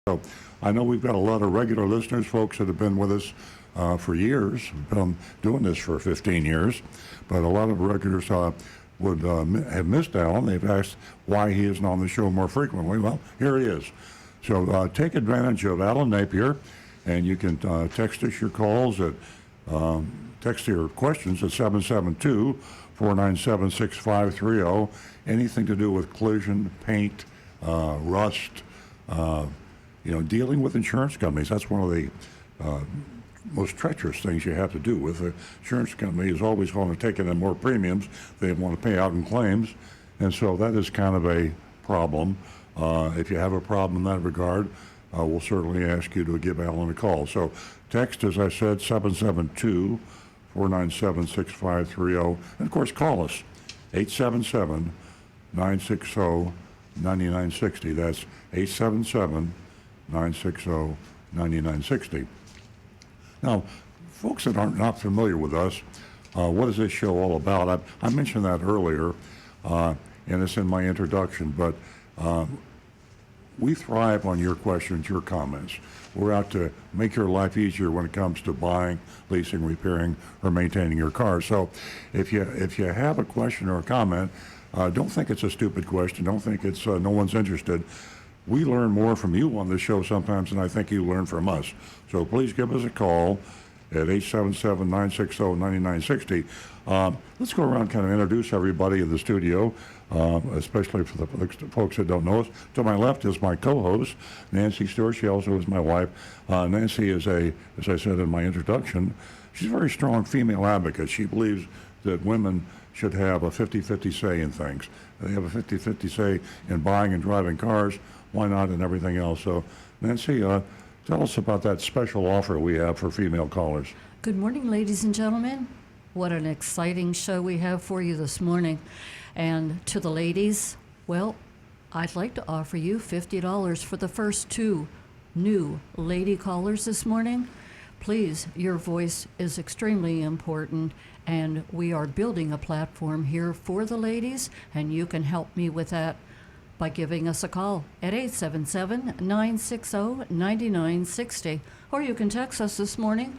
So I know we've got a lot of regular listeners, folks that have been with us for years, been doing this for 15 years, but a lot of regulars would have missed Alan. They've asked why he isn't on the show more frequently. Well, here he is. So take advantage of Alan Napier, and you can text us your calls at text your questions at 772-497-6530. Anything to do with collision, paint, rust, dealing with insurance companies. That's one of the most treacherous things you have to do with the insurance company is always going to take in more premiums they want to pay out in claims. And so that is kind of a problem. If you have a problem in that regard, we'll certainly ask you to give Alan a call. So text, as I said, 772-497-6530. And, of course, call us, 877-960-9960. That's 877-960-9960. Now, folks that aren't not familiar with us, what is this show all about? I mentioned that earlier, and it's in my introduction, but we thrive on your questions, your comments. We're out to make your life easier when it comes to buying, leasing, repairing, or maintaining your car. So if you have a question or a comment, don't think it's a stupid question. Don't think it's no one's interested. We learn more from you on this show sometimes than I think you learn from us. So please give us a call at 877-960-9960. Let's go around and kind of introduce everybody in the studio, especially for the folks that don't know us. To my left is my co-host, Nancy Stewart. She also is my wife. Nancy is as I said in my introduction, she's a very strong female advocate. She believes that women should have a 50-50 say in things. They have a 50-50 say in buying and driving cars. Why not in everything else? So, Nancy, tell us about that special offer we have for female callers. Good morning, ladies and gentlemen. What an exciting show we have for you this morning. And to the ladies, well, I'd like to offer you $50 for the first 2 new lady callers this morning. Please, your voice is extremely important, and we are building a platform here for the ladies, and you can help me with that by giving us a call at 877-960-9960. Or you can text us this morning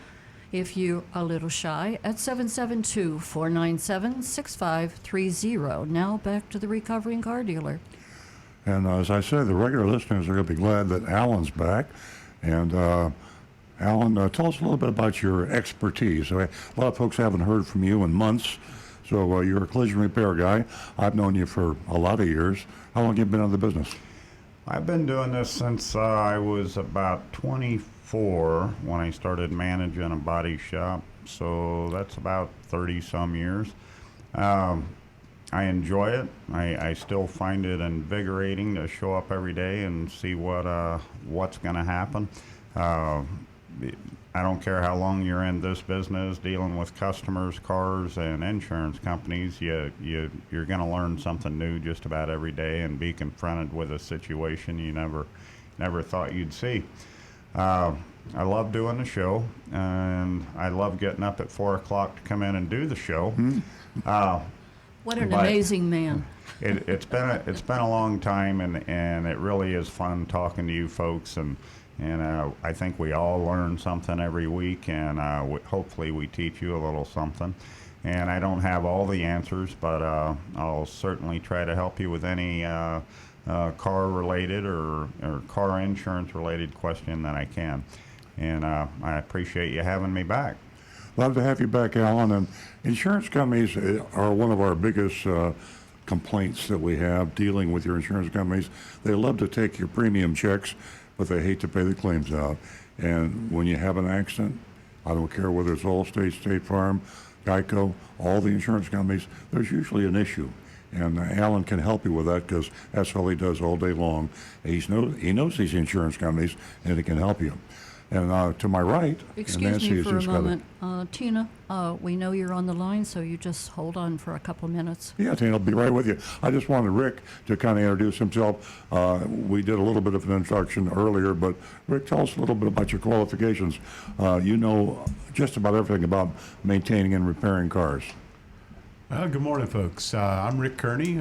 if you're a little shy at 772-497-6530. Now back to the recovering car dealer. And as I said, the regular listeners are going to be glad that Alan's back. And Alan, tell us a little bit about your expertise. A lot of folks haven't heard from you in months. So you're a collision repair guy. I've known you for a lot of years. How long have you been in the business? I've been doing this since I was about 24 when I started managing a body shop. So that's about 30-some years. I enjoy it. I still find it invigorating to show up every day and see what's going to happen. I don't care how long you're in this business, dealing with customers, cars, and insurance companies. You're going to learn something new just about every day and be confronted with a situation you never thought you'd see. I love doing the show, and I love getting up at 4 o'clock to come in and do the show. What an amazing man. It's been a long time, and it really is fun talking to you folks, and I think we all learn something every week, and hopefully we teach you a little something. And I don't have all the answers, but I'll certainly try to help you with any car-related or car insurance-related question that I can. And I appreciate you having me back. Love to have you back, Alan. And insurance companies are one of our biggest complaints that we have dealing with your insurance companies. They love to take your premium checks, but they hate to pay the claims out. And when you have an accident, I don't care whether it's Allstate, State Farm, Geico, all the insurance companies, there's usually an issue. And Alan can help you with that because that's all he does all day long. He knows these insurance companies, and he can help you. And to my right, Excuse Nancy me is for a just moment. Tina, we know you're on the line, so you just hold on for a couple minutes. Yeah, Tina, I'll be right with you. I just wanted Rick to kind of introduce himself. We did a little bit of an introduction earlier, but Rick, tell us a little bit about your qualifications. You know just about everything about maintaining and repairing cars. Good morning, folks. I'm Rick Kearney.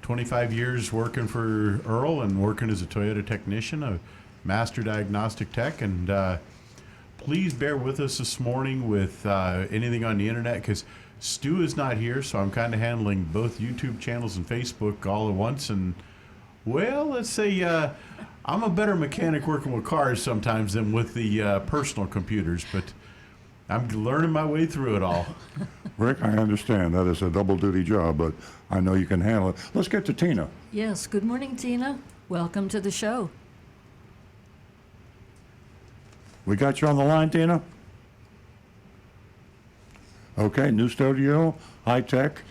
25 years working for Earl and working as a Toyota technician. I've Master Diagnostic Tech, and please bear with us this morning with anything on the internet, because Stu is not here, so I'm kind of handling both YouTube channels and Facebook all at once. And, well, let's say I'm a better mechanic working with cars sometimes than with the personal computers, but I'm learning my way through it all. Rick, I understand that is a double-duty job, but I know you can handle it. Let's get to Tina. Yes, good morning, Tina. Welcome to the show. We got you on the line, Tina? Okay, new studio, high tech.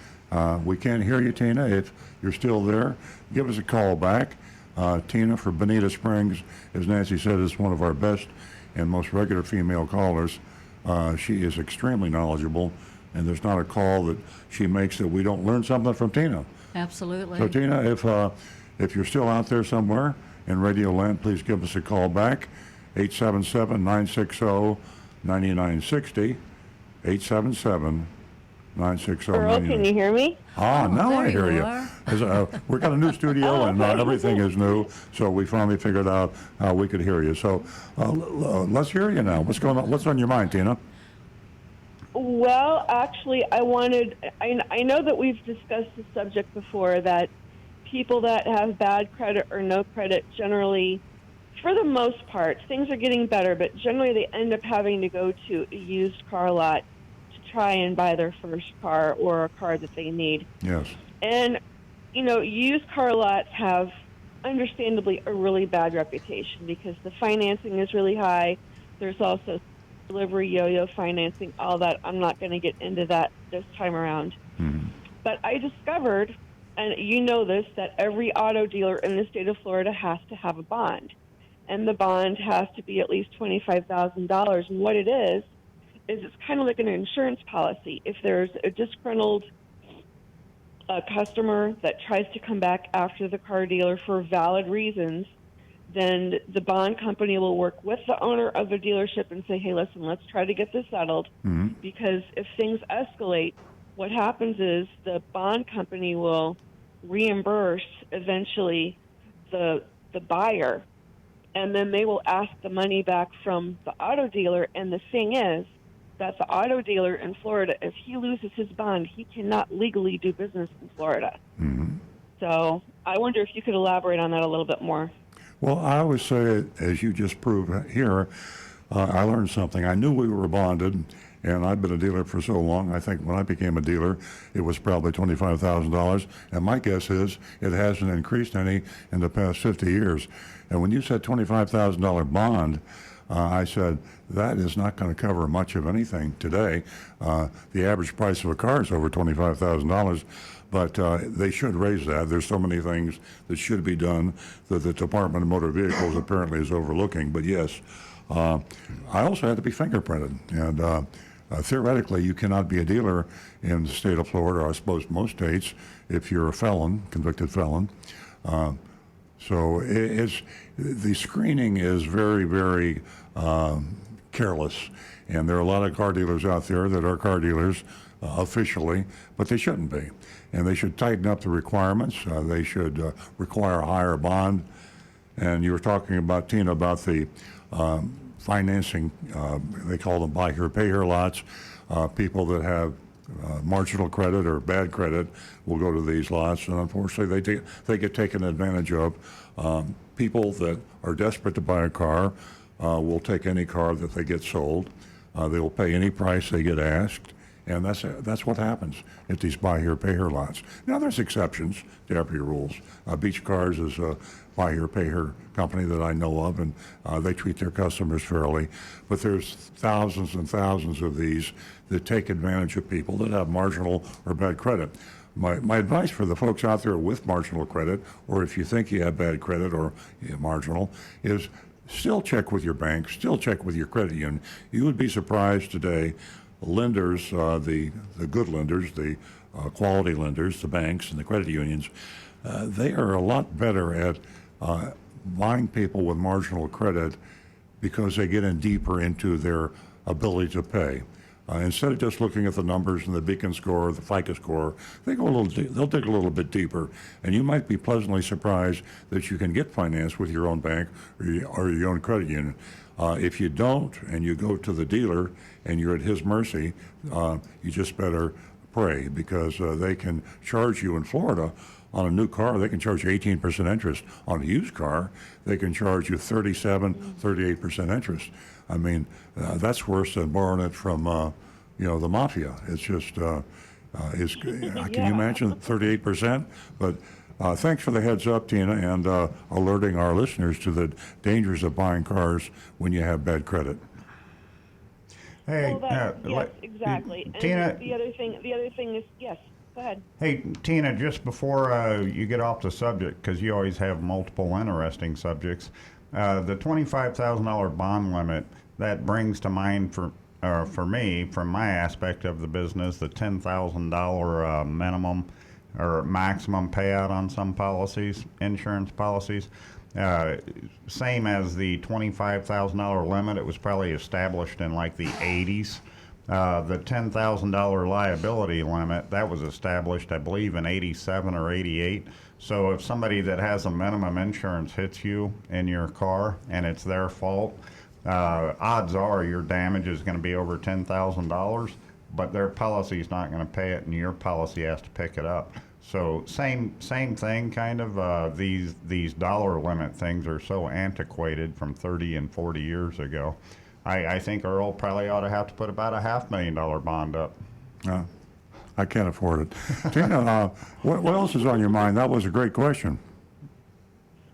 We can't hear you, Tina. If you're still there, give us a call back. Tina for Bonita Springs, as Nancy said, is one of our best and most regular female callers. She is extremely knowledgeable, and there's not a call that she makes that we don't learn something from Tina. Absolutely. So, Tina, if you're still out there somewhere in Radio Land, please give us a call back. 877-960-9960. 877-960-9960. Earl, can you hear me? Ah, now there I hear you you. are. We've got a new studio and everything is new, so we finally figured out how we could hear you. So let's hear you now. What's going on? What's on your mind, Tina? Well, actually, I know that we've discussed the subject before, that people that have bad credit or no credit generally, for the most part, things are getting better, but generally they end up having to go to a used car lot to try and buy their first car or a car that they need. Yes. And, used car lots have, understandably, a really bad reputation because the financing is really high. There's also delivery, yo-yo financing, all that. I'm not going to get into that this time around. Mm-hmm. But I discovered, and you know this, that every auto dealer in the state of Florida has to have a bond. And the bond has to be at least $25,000. And what it is it's kind of like an insurance policy. If there's a disgruntled customer that tries to come back after the car dealer for valid reasons, then the bond company will work with the owner of the dealership and say, hey, listen, let's try to get this settled. Mm-hmm. Because if things escalate, what happens is the bond company will reimburse eventually the buyer, and then they will ask the money back from the auto dealer. And the thing is that the auto dealer in Florida, if he loses his bond, he cannot legally do business in Florida. Mm-hmm. So I wonder if you could elaborate on that a little bit more. Well, I always say, as you just proved here, I learned something. I knew we were bonded, and I've been a dealer for so long. I think when I became a dealer, it was probably $25,000. And my guess is it hasn't increased any in the past 50 years. And when you said $25,000 bond, I said, that is not going to cover much of anything today. The average price of a car is over $25,000, but they should raise that. There's so many things that should be done that the Department of Motor Vehicles apparently is overlooking. But yes, I also had to be fingerprinted. And theoretically, you cannot be a dealer in the state of Florida, or I suppose most states, if you're a felon, convicted felon. So the screening is very, very careless. And there are a lot of car dealers out there that are car dealers officially, but they shouldn't be. And they should tighten up the requirements. They should require a higher bond. And you were talking about, Tina, about the financing. They call them buy here, pay here lots. People that have marginal credit or bad credit will go to these lots, and unfortunately they get taken advantage of. People that are desperate to buy a car will take any car that they get sold. They will pay any price they get asked, and that's what happens at these buy here, pay here lots. Now there's exceptions to every rules. Beach Cars is a buy here, pay here company that I know of, and they treat their customers fairly. But there's thousands and thousands of these that take advantage of people that have marginal or bad credit. My advice for the folks out there with marginal credit, or if you think you have bad credit or marginal, is still check with your bank, still check with your credit union. You would be surprised today, lenders, the good lenders, the quality lenders, the banks and the credit unions, they are a lot better at buying people with marginal credit because they get in deeper into their ability to pay. Instead of just looking at the numbers and the Beacon score, the FICO score, they'll dig a little bit deeper, and you might be pleasantly surprised that you can get finance with your own bank or your own credit union. If you don't, and you go to the dealer and you're at his mercy, you just better pray, because they can charge you in Florida on a new car. They can charge you 18% interest. On a used car, they can charge you 38% interest. I mean, that's worse than borrowing it from, the mafia. It's just, can you imagine 38%? But thanks for the heads up, Tina, and alerting our listeners to the dangers of buying cars when you have bad credit. Hey, yes, exactly. Tina, and the other thing is, yes, go ahead. Hey, Tina, just before you get off the subject, because you always have multiple interesting subjects, the $25,000 bond limit, that brings to mind for me, from my aspect of the business, the $10,000 minimum or maximum payout on some policies, insurance policies. Same as the $25,000 limit, it was probably established in like the 80s. The $10,000 liability limit, that was established, I believe, in 87 or 88. So if somebody that has a minimum insurance hits you in your car and it's their fault, odds are your damage is going to be over $10,000, but their policy is not going to pay it and your policy has to pick it up. So same thing, kind of. These dollar limit things are so antiquated from 30 and 40 years ago. I think Earl probably ought to have to put about a $500,000 bond up. I can't afford it. Tina, what else is on your mind? That was a great question.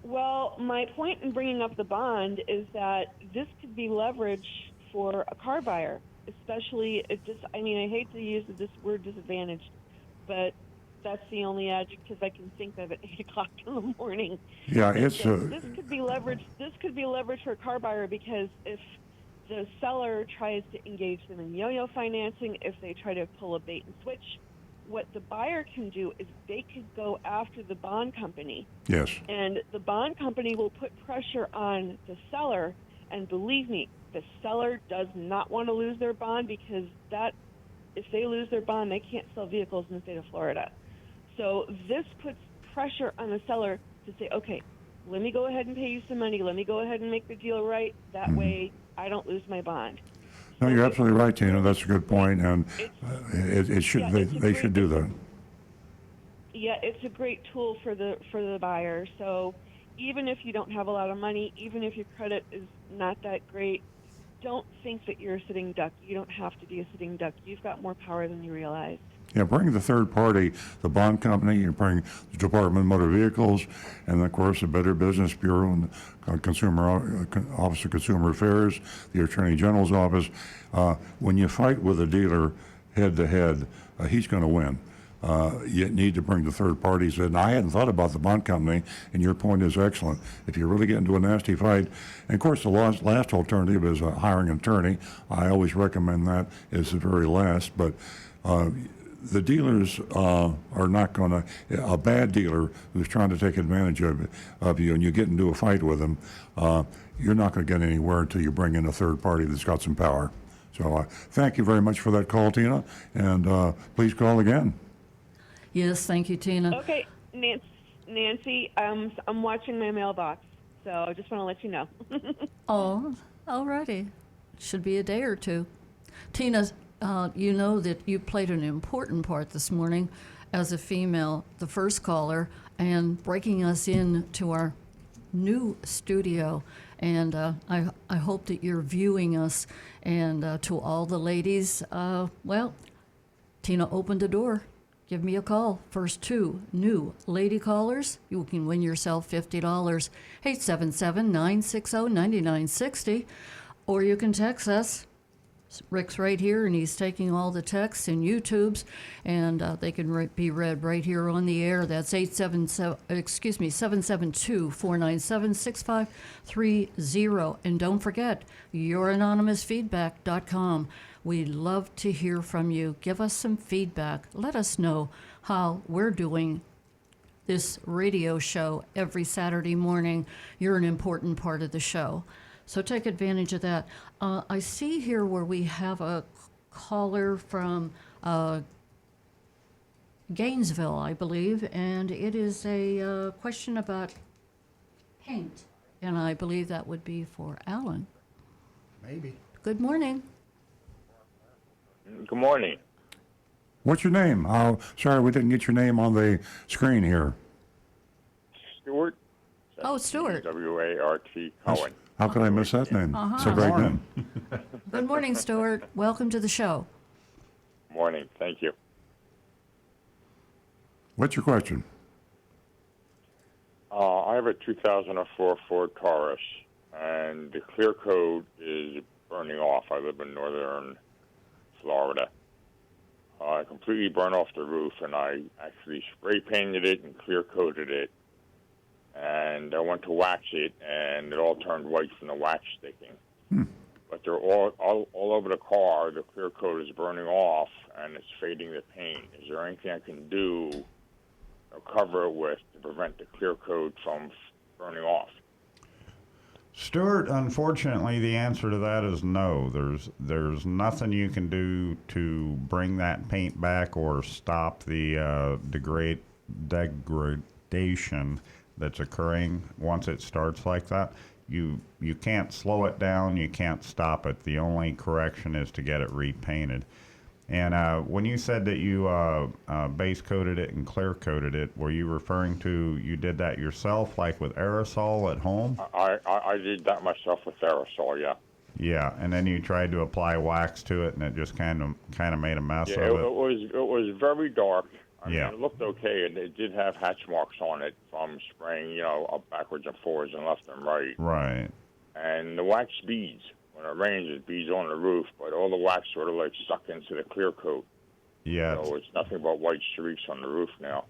Well, my point in bringing up the bond is that this could be leverage for a car buyer, especially I hate to use this word disadvantaged, but that's the only adjective I can think of at 8 o'clock in the morning. Yeah, this could be leverage. This could be leverage for a car buyer, because if the seller tries to engage them in yo-yo financing, if they try to pull a bait and switch, what the buyer can do is they could go after the bond company. Yes. And the bond company will put pressure on the seller. And believe me, the seller does not want to lose their bond, because if they lose their bond, they can't sell vehicles in the state of Florida. So this puts pressure on the seller to say, okay, let me go ahead and pay you some money. Let me go ahead and make the deal right. That way I don't lose my bond. No, you're absolutely right, Tina. That's a good point, and they should do that. Yeah, it's a great tool for the buyer. So even if you don't have a lot of money, even if your credit is not that great, don't think that you're a sitting duck. You don't have to be a sitting duck. You've got more power than you realize. Yeah, bring the third party, the bond company, you bring the Department of Motor Vehicles, and of course the Better Business Bureau and Office of Consumer Affairs, the Attorney General's office. When you fight with a dealer head to head, he's going to win. You need to bring the third parties in. I hadn't thought about the bond company, and your point is excellent. If you really get into a nasty fight, and of course the last alternative is hiring an attorney. I always recommend that as the very last, but the dealers are not going to, a bad dealer who's trying to take advantage of you and you get into a fight with them, you're not going to get anywhere until you bring in a third party that's got some power. So thank you very much for that call, Tina, and please call again. Yes, thank you, Tina. Okay, Nancy, I'm watching my mailbox, so I just want to let you know. Oh, all righty. Should be a day or two. Tina, you know that you played an important part this morning as a female, the first caller, and breaking us into our new studio. And I hope that you're viewing us. And to all the ladies, Tina opened the door. Give me a call. First two new lady callers, you can win yourself $50. 877-960-9960. Or you can text us. Rick's right here, and he's taking all the texts and YouTubes, and they can be read right here on the air. That's 772-497-6530. And don't forget, youranonymousfeedback.com. We'd love to hear from you. Give us some feedback. Let us know how we're doing this radio show every Saturday morning. You're an important part of the show. So take advantage of that. I see here where we have a caller from Gainesville, I believe, and it is a question about paint. And I believe that would be for Alan. Maybe. Good morning. Good morning. What's your name? Oh, sorry, we didn't get your name on the screen here. Stuart? Oh, Stuart. W-A-R-T Cohen. How could I miss that name? It's a great name. Good morning, Stuart. Welcome to the show. Morning. Thank you. What's your question? I have a 2004 Ford Taurus, and the clear coat is burning off. I live in northern Florida. I completely burned off the roof, and I actually spray painted it and clear coated it. And I went to wax it, and it all turned white from the wax sticking. But they're all over the car. The clear coat is burning off, and it's fading the paint. Is there anything I can do or cover it with to prevent the clear coat from burning off? Stuart, unfortunately, the answer to that is no. There's nothing you can do to bring that paint back or stop the degradation that's occurring once it starts like that. You can't slow it down. You can't stop it. The only correction is to get it repainted. And when you said that you base coated it and clear coated it, were you referring to you did that yourself, like with aerosol at home? I did that myself with aerosol, yeah. Yeah, and then you tried to apply wax to it, and it just kind of made a mess Yeah, of it. it was very dark. I Yeah. mean, it looked okay, and it did have hatch marks on it from spraying, up backwards and forwards and left and right. Right. And the wax beads. When it rains, it beads on the roof, but all the wax sort of like suck into the clear coat. Yeah. So it's nothing but white streaks on the roof now.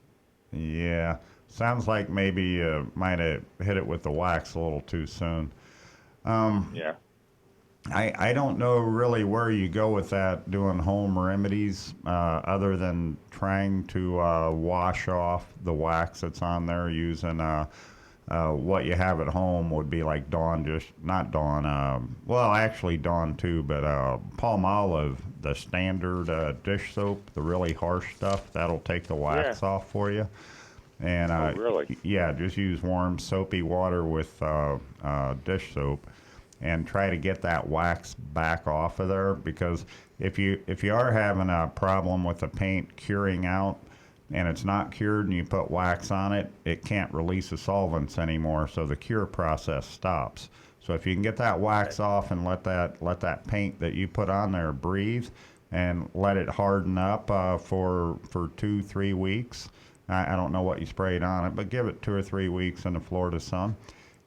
Yeah. Sounds like maybe you might have hit it with the wax a little too soon. Yeah. I don't know really where you go with that, doing home remedies, other than trying to wash off the wax that's on there using what you have at home would be like Dawn, not Dawn, well, actually Dawn too, but Palmolive, the standard dish soap, the really harsh stuff, that'll take the wax off for you. And Oh, really? yeah, just use warm soapy water with dish soap and try to get that wax back off of there, because if you are having a problem with the paint curing out and it's not cured and you put wax on it, it can't release the solvents anymore, so the cure process stops. So if you can get that wax off and let that paint that you put on there breathe and let it harden up for 2-3 weeks. I don't know what you sprayed on it, but give it 2 or 3 weeks in the Florida sun,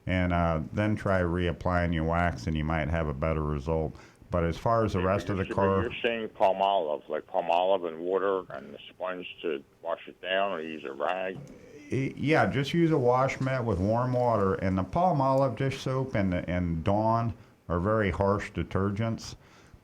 and then try reapplying your wax, and you might have a better result. But as far as the rest of the car, You're saying Palmolive, like Palmolive and water and the sponge to wash it down, or use a rag? yeah, just use a wash mitt with warm water. And the Palmolive dish soap and Dawn are very harsh detergents.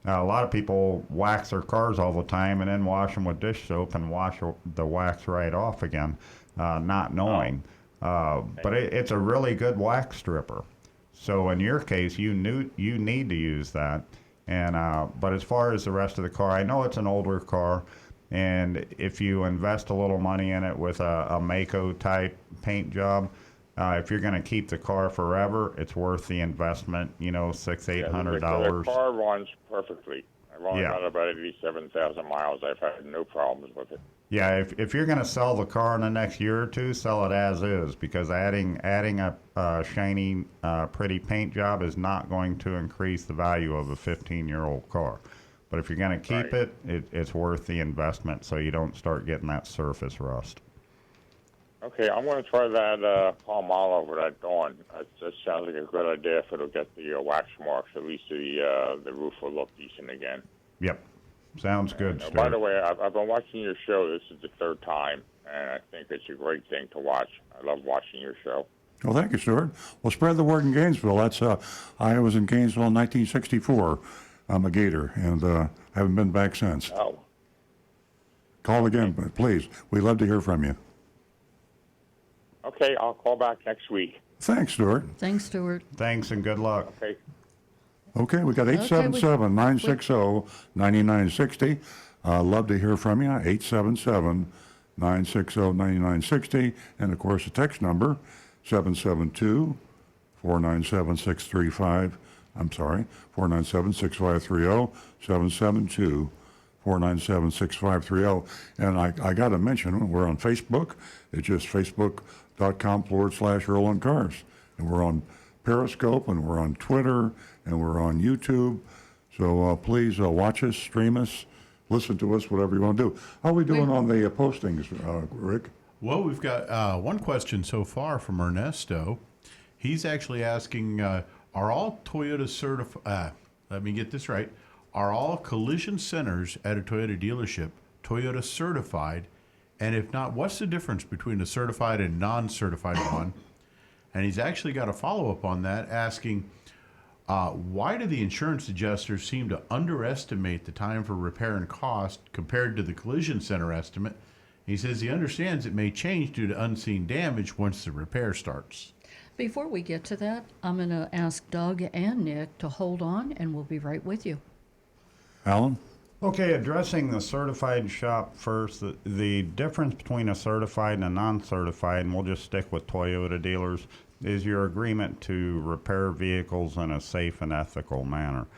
A lot of people wax their cars all the time and then wash them with dish soap and wash the wax right off again, not knowing. But it's a really good wax stripper. So in your case, you need to use that. And but as far as the rest of the car, I know it's an older car, and if you invest a little money in it with a Mako type paint job, if you're going to keep the car forever, it's worth the investment. $600-800. The car runs perfectly. I've only Yeah. got about 87,000 miles. I've had no problems with it. Yeah, if you're going to sell the car in the next year or two, sell it as is, because adding a shiny, pretty paint job is not going to increase the value of a 15-year-old car. But if you're going to keep Right. it's worth the investment, so you don't start getting that surface rust. Okay, I'm going to try that Palmolive with that Dawn. That sounds like a good idea if it'll get the wax marks. At least the roof will look decent again. Yep, sounds good, By Stuart. the way, I've been watching your show. This is the third time, and I think it's a great thing to watch. I love watching your show. Well, thank you, Stuart. Well, spread the word in Gainesville. That's I was in Gainesville in 1964. I'm a Gator, and haven't been back since. Oh, Call again, but please. We'd love to hear from you. okay. I'll call back next week. Thanks, Stuart. Thanks, Stuart. Thanks and good luck. Okay. Okay, we got 877-960-9960. Love to hear from you. 877-960-9960. And of course, the text number, 772-497-635. I'm sorry, 497-6530, 772-497-6530. And I got to mention, we're on Facebook. It's just facebook.com/Earl on Cars. And we're on Periscope, and we're on Twitter, and we're on YouTube. So please watch us, stream us, listen to us, whatever you want to do. How are we doing on the postings, Rick? Well, we've got one question so far from Ernesto. He's actually asking, are all Toyota certified, let me get this right, are all collision centers at a Toyota dealership Toyota certified? And if not, what's the difference between a certified and non-certified one? And he's actually got a follow-up on that, asking, why do the insurance adjusters seem to underestimate the time for repair and cost compared to the collision center estimate? He says he understands it may change due to unseen damage once the repair starts. Before we get to that, I'm going to ask Doug and Nick to hold on, and we'll be right with you. Alan? Okay, addressing the certified shop first, the difference between a certified and a non-certified, and we'll just stick with Toyota dealers, is your agreement to repair vehicles in a safe and ethical manner.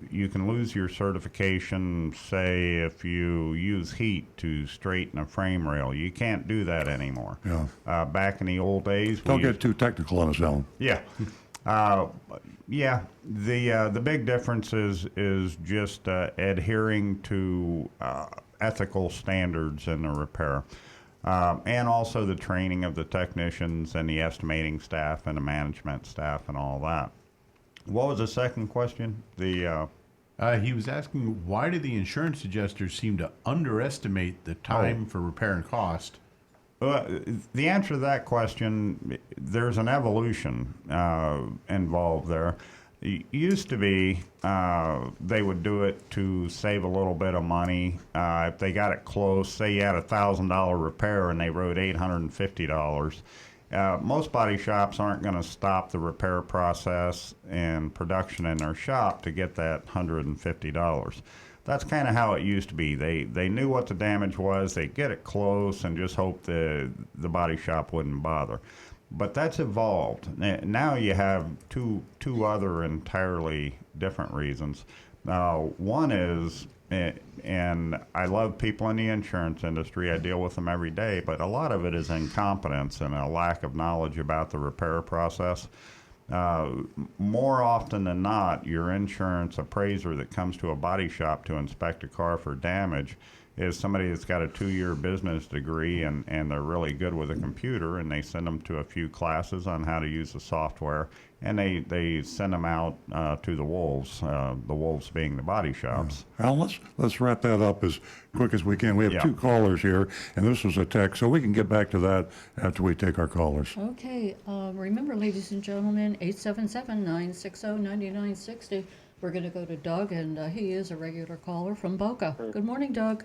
You can lose your certification, say, if you use heat to straighten a frame rail. You can't do that anymore. Yeah. Back in the old days... Don't get too technical on us, Alan. Yeah. The big difference is just adhering to ethical standards in the repair, and also the training of the technicians and the estimating staff and the management staff and all that. What was the second question? He was asking, why do the insurance adjusters seem to underestimate the time for repair and cost? The answer to that question, there's an evolution involved there. It used to be they would do it to save a little bit of money. If they got it close, say you had a $1,000 repair and they wrote $850, most body shops aren't going to stop the repair process and production in their shop to get that $150. That's kind of how it used to be. They knew what the damage was. They'd get it close and just hope the body shop wouldn't bother. But that's evolved. Now you have two other entirely different reasons. One is, and I love people in the insurance industry. I deal with them every day, but a lot of it is incompetence and a lack of knowledge about the repair process. More often than not, your insurance appraiser that comes to a body shop to inspect a car for damage is somebody that's got a 2-year business degree and they're really good with a computer, and they send them to a few classes on how to use the software, and they send them out to the wolves being the body shops. Al, let's wrap that up as quick as we can. We have 2 callers here, and this was a text, so we can get back to that after we take our callers. Okay, remember, ladies and gentlemen, 877-960-9960. We're going to go to Doug, and he is a regular caller from Boca. Good morning, Doug.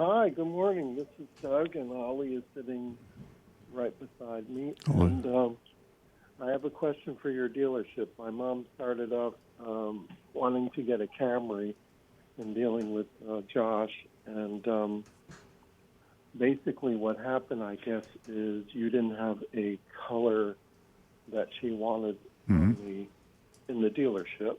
Hi, good morning. This is Doug, and Ollie is sitting right beside me. Hello. And I have a question for your dealership. My mom started off wanting to get a Camry and dealing with Josh. And basically what happened, I guess, is you didn't have a color that she wanted in the dealership.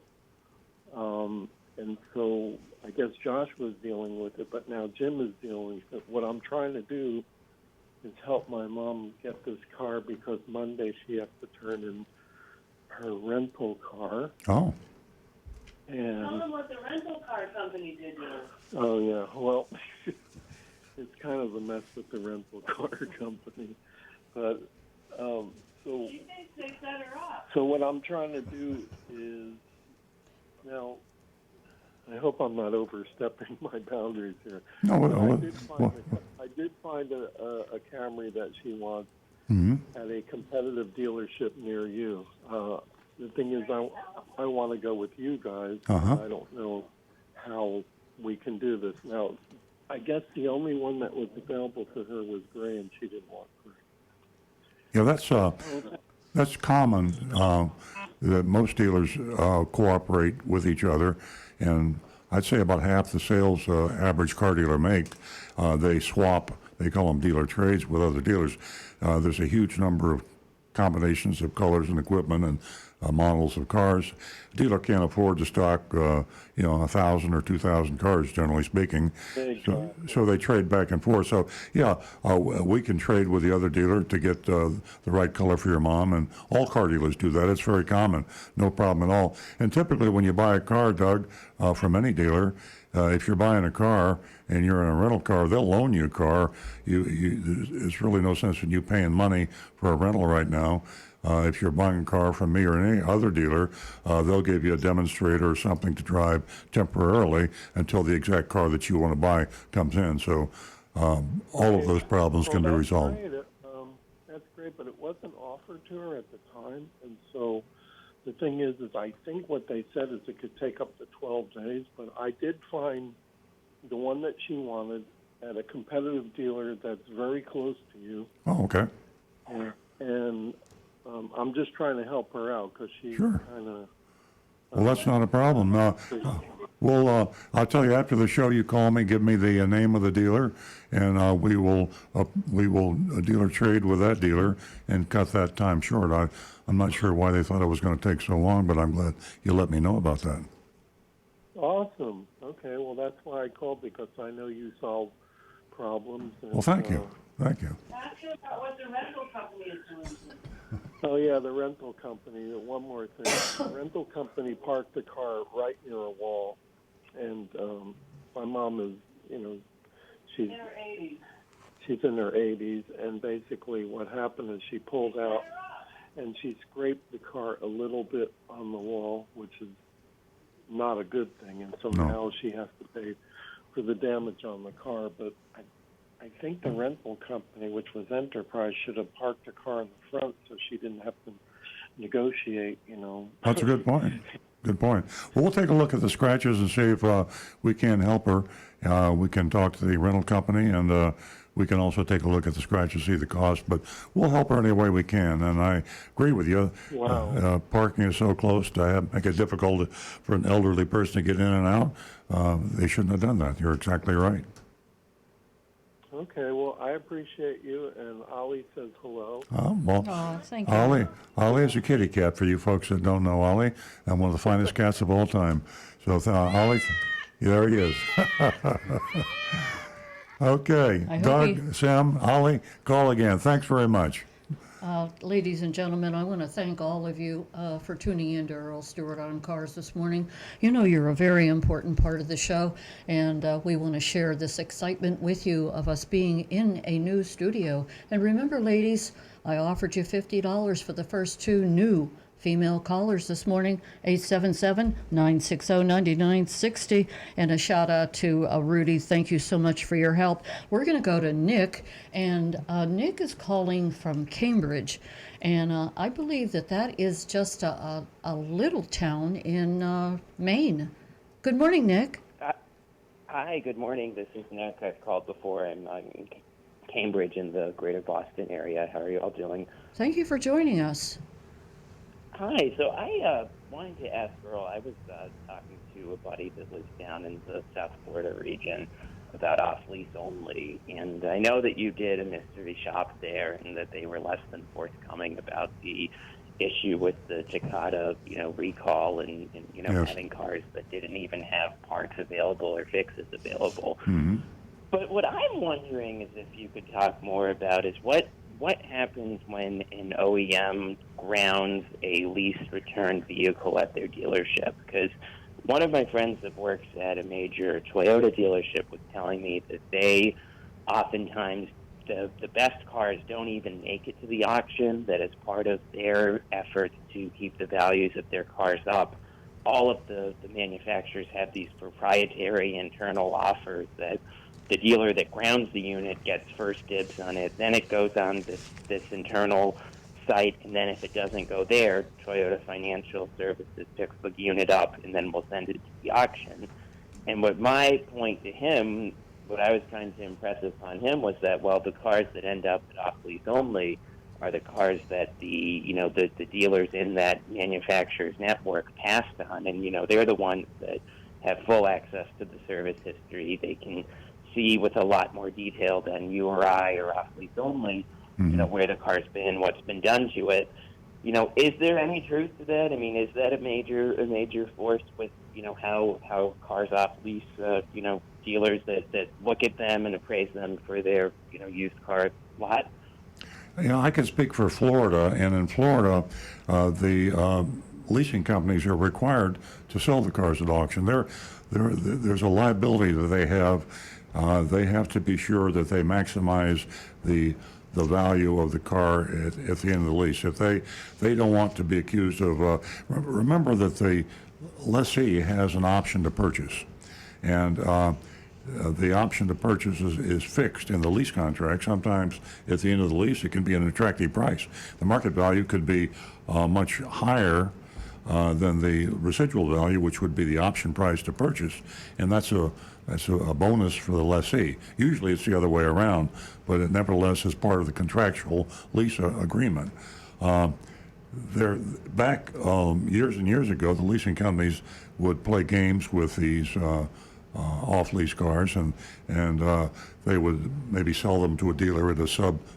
And so I guess Josh was dealing with it, but now Jim is dealing with it. What I'm trying to do is help my mom get this car because Monday she has to turn in her rental car. Oh. And tell them what the rental car company did to her. oh, yeah, well, it's kind of a mess with the rental car company. But so She thinks they set her up. So what I'm trying to do is, now, I hope I'm not overstepping my boundaries here. No, I did find a Camry that she wants Mhm. at a competitive dealership near you. The thing is, I want to go with you guys. Uh-huh. I don't know how we can do this. Now, I guess the only one that was available to her was gray, and she didn't want gray. Yeah, that's common. that most dealers cooperate with each other, and I'd say about half the sales average car dealer make, they swap. They call them dealer trades with other dealers. There's a huge number of combinations of colors and equipment and models of cars. A dealer can't afford to stock, 1,000 or 2,000 cars, generally speaking. So they trade back and forth. So yeah, we can trade with the other dealer to get the right color for your mom, and all car dealers do that. It's very common, no problem at all. And typically, when you buy a car, Doug, from any dealer, if you're buying a car and you're in a rental car, they'll loan you a car. There's really no sense in you paying money for a rental right now. If you're buying a car from me or any other dealer, they'll give you a demonstrator or something to drive temporarily until the exact car that you want to buy comes in. So all of those problems can be resolved. Great. That's great, but it wasn't offered to her at the time, and so the thing is I think what they said is it could take up to 12 days, but I did find the one that she wanted at a competitive dealer that's very close to you. Oh, okay. And I'm just trying to help her out because she's Sure. kind of... Well, that's not a problem. Well, I'll tell you after the show. You call me, give me the name of the dealer, and we will dealer trade with that dealer and cut that time short. I'm not sure why they thought it was going to take so long, but I'm glad you let me know about that. Awesome. Okay, well, that's why I called, because I know you solve problems. And, Well, thank you. Thank you. Ask her about what the rental company is doing. Oh, yeah, the rental company. One more thing. The rental company parked the car right near a wall, and my mom is, she's In her 80s. she's in her 80s, and basically what happened is she pulled out and she scraped the car a little bit on the wall, which is not a good thing, and so No. now she has to pay for the damage on the car. But I think the rental company, which was Enterprise, should have parked the car in the front so she didn't have to negotiate, That's a good point. Good point. Well, we'll take a look at the scratches and see if we can help her. We can talk to the rental company, and we can also take a look at the scratches, see the cost. But we'll help her any way we can. And I agree with you. Wow. Parking is so close to make it difficult for an elderly person to get in and out. They shouldn't have done that. You're exactly right. Okay, well, I appreciate you, and Ollie says hello. Well, Oh, thank you. Ollie is a kitty cat for you folks that don't know Ollie, and one of the finest cats of all time. So, Ollie, there he is. Okay, I hope Doug, Sam, Ollie, call again. Thanks very much. Ladies and gentlemen, I want to thank all of you for tuning in to Earl Stewart on Cars this morning. You know you're a very important part of the show, and we want to share this excitement with you of us being in a new studio. And remember, ladies, I offered you $50 for the first two new female callers this morning, 877-960-9960. And a shout out to Rudy. Thank you so much for your help. We're going to go to Nick, and Nick is calling from Cambridge. And I believe that is just a little town in Maine. Good morning, Nick. Hi, good morning. This is Nick. I've called before. I'm in Cambridge in the greater Boston area. How are you all doing? Thank you for joining us. Hi. So I wanted to ask Earl, I was talking to a buddy that lives down in the South Florida region about off-lease only, and I know that you did a mystery shop there and that they were less than forthcoming about the issue with the Takata, recall and Yes. having cars that didn't even have parts available or fixes available. Mm-hmm. But what I'm wondering is if you could talk more about is what happens when an OEM grounds a leased return vehicle at their dealership? Because one of my friends that works at a major Toyota dealership was telling me that they oftentimes, the best cars don't even make it to the auction, that as part of their efforts to keep the values of their cars up, all of the manufacturers have these proprietary internal offers that the dealer that grounds the unit gets first dibs on it. Then it goes on this internal site, and then if it doesn't go there, Toyota Financial Services picks the unit up and then we'll send it to the auction. And what my point to him, what I was trying to impress upon him was that, well, the cars that end up at off-lease only, are the cars that the dealers in that manufacturer's network passed on, and they're the ones that have full access to the service history. They can see with a lot more detail than you or I or off lease only, where the car's been, what's been done to it. Is there any truth to that? I mean, is that a major force with how cars off lease dealers that look at them and appraise them for their used car lot? I can speak for Florida, and in Florida, the leasing companies are required to sell the cars at auction. There's a liability that they have. They have to be sure that they maximize the value of the car at the end of the lease. If they don't want to be accused of, remember that the lessee has an option to purchase, and the option to purchase is fixed in the lease contract. Sometimes at the end of the lease it can be an attractive price. The market value could be much higher than the residual value, which would be the option price to purchase, and that's a bonus for the lessee. Usually it's the other way around, but it nevertheless is part of the contractual lease agreement. Back years and years ago, the leasing companies would play games with these off-lease cars, and they would maybe sell them to a dealer at a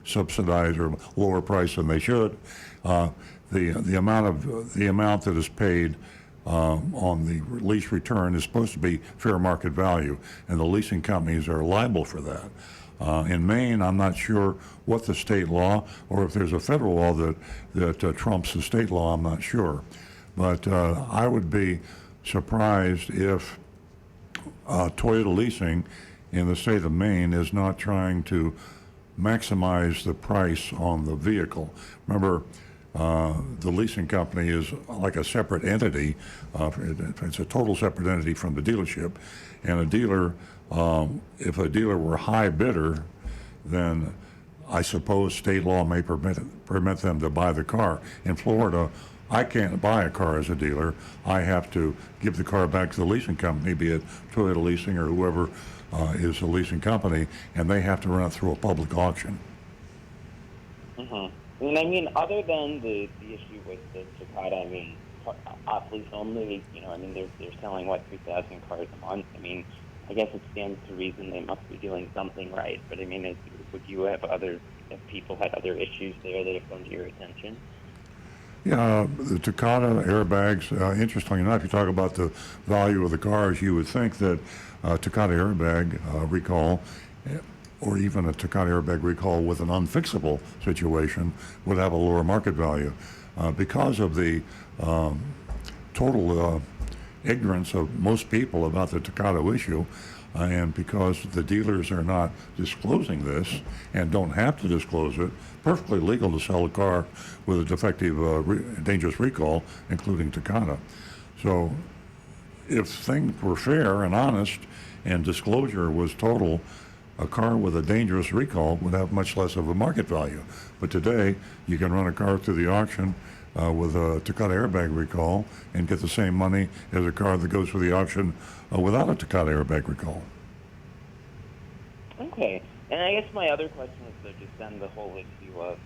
subsidized or lower price than they should. The amount that is paid on the lease return is supposed to be fair market value, and the leasing companies are liable for that. In Maine, I'm not sure what the state law, or if there's a federal law that trumps the state law. I'm not sure, but I would be surprised if Toyota leasing in the state of Maine is not trying to maximize the price on the vehicle. Remember, the leasing company is like a separate entity. It's a total separate entity from the dealership. And a dealer, if a dealer were high bidder, then I suppose state law may permit them to buy the car. In Florida, I can't buy a car as a dealer. I have to give the car back to the leasing company, be it Toyota Leasing or whoever is the leasing company, and they have to run it through a public auction. Mm-hmm. And I mean, other than the issue with the Takata, I mean, off lease only, they're selling, 3,000 cars a month. I mean, I guess it stands to reason they must be doing something right. But I mean, would you have people had other issues there that have come to your attention? Yeah, the Takata airbags, interestingly enough, you talk about the value of the cars, you would think that Takata airbag recall, or even a Takata airbag recall with an unfixable situation, would have a lower market value. Because of the total ignorance of most people about the Takata issue, and because the dealers are not disclosing this and don't have to disclose it, perfectly legal to sell a car with a defective, dangerous recall, including Takata. So if things were fair and honest and disclosure was total, a car with a dangerous recall would have much less of a market value. But today, you can run a car through the auction with a Takata airbag recall and get the same money as a car that goes through the auction without a Takata airbag recall. Okay. And I guess my other question is just on the whole issue of,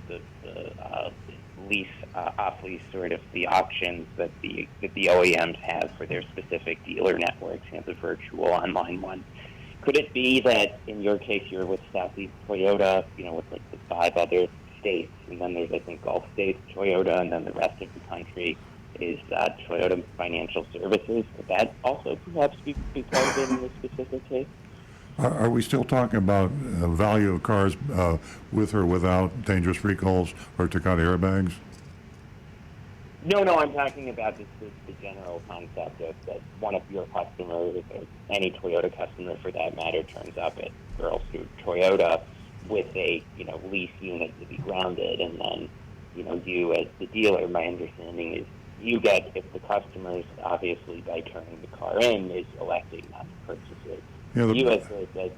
the lease, off-lease sort of the auctions that the OEMs have for their specific dealer networks, the virtual online one. Could it be that in your case you're with Southeast Toyota, with like the 5 other states, and then there's, I think, Gulf States Toyota, and then the rest of the country is Toyota Financial Services? Could that also perhaps be part of it in this specific case? Are we still talking about value of cars with or without dangerous recalls or Takata airbags? No, I'm talking about the general concept of that one of your customers, or any Toyota customer for that matter, turns up at Earl Toyota with a lease unit to be grounded, and then you as the dealer, my understanding is you get, if the customer's obviously by turning the car in is electing not to purchase it. Yeah, you as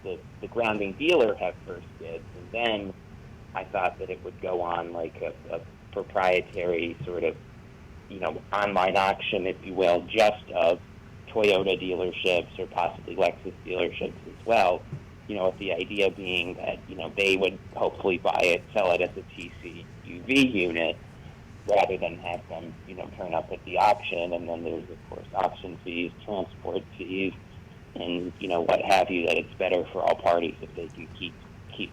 the grounding dealer have first dibs, and then I thought that it would go on like a proprietary sort of online auction, if you will, just of Toyota dealerships or possibly Lexus dealerships as well. with the idea being that, they would hopefully buy it, sell it as a TCUV unit rather than have them, turn up at the auction. And then there's, of course, auction fees, transport fees, and, what have you, that it's better for all parties if they can keep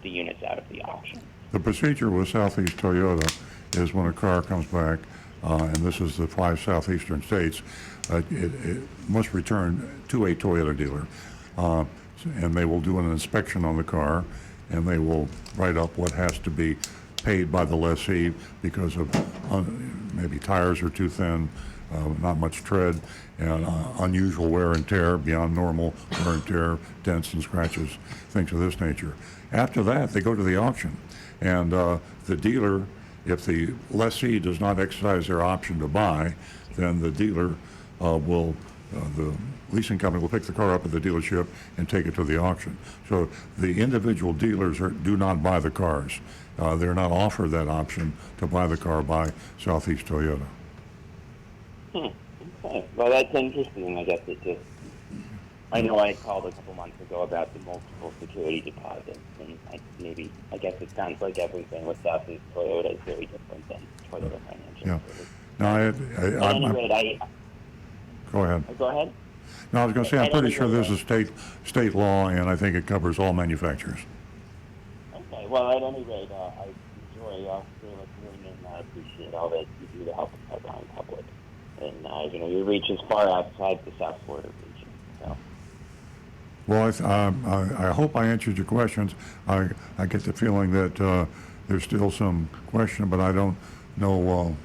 the units out of the auction. The procedure with Southeast Toyota is when a car comes back, and this is the 5 southeastern states, it must return to a Toyota dealer. And they will do an inspection on the car, and they will write up what has to be paid by the lessee because of maybe tires are too thin, not much tread, and unusual wear and tear beyond normal wear and tear, dents and scratches, things of this nature. After that, they go to the auction, and the dealer, if the lessee does not exercise their option to buy, then the dealer the leasing company will pick the car up at the dealership and take it to the auction. So the individual dealers do not buy the cars. They're not offered that option to buy the car by Southeast Toyota. Okay. Well, that's interesting. I guess I know I called a couple months ago about the multiple security deposits, and I guess it sounds like everything with Southeast Toyota is very different than Toyota Financial. Yeah. Services. No, At any rate, go ahead. Go ahead. No, I was going to say, I'm pretty sure this is state law, and I think it covers all manufacturers. Okay. Well, at any rate, I enjoy listening, and I appreciate all that you do to help the Pipeline public. And your reach is far outside the South Florida region. So. Well, I hope I answered your questions. I get the feeling that there's still some question, but I don't know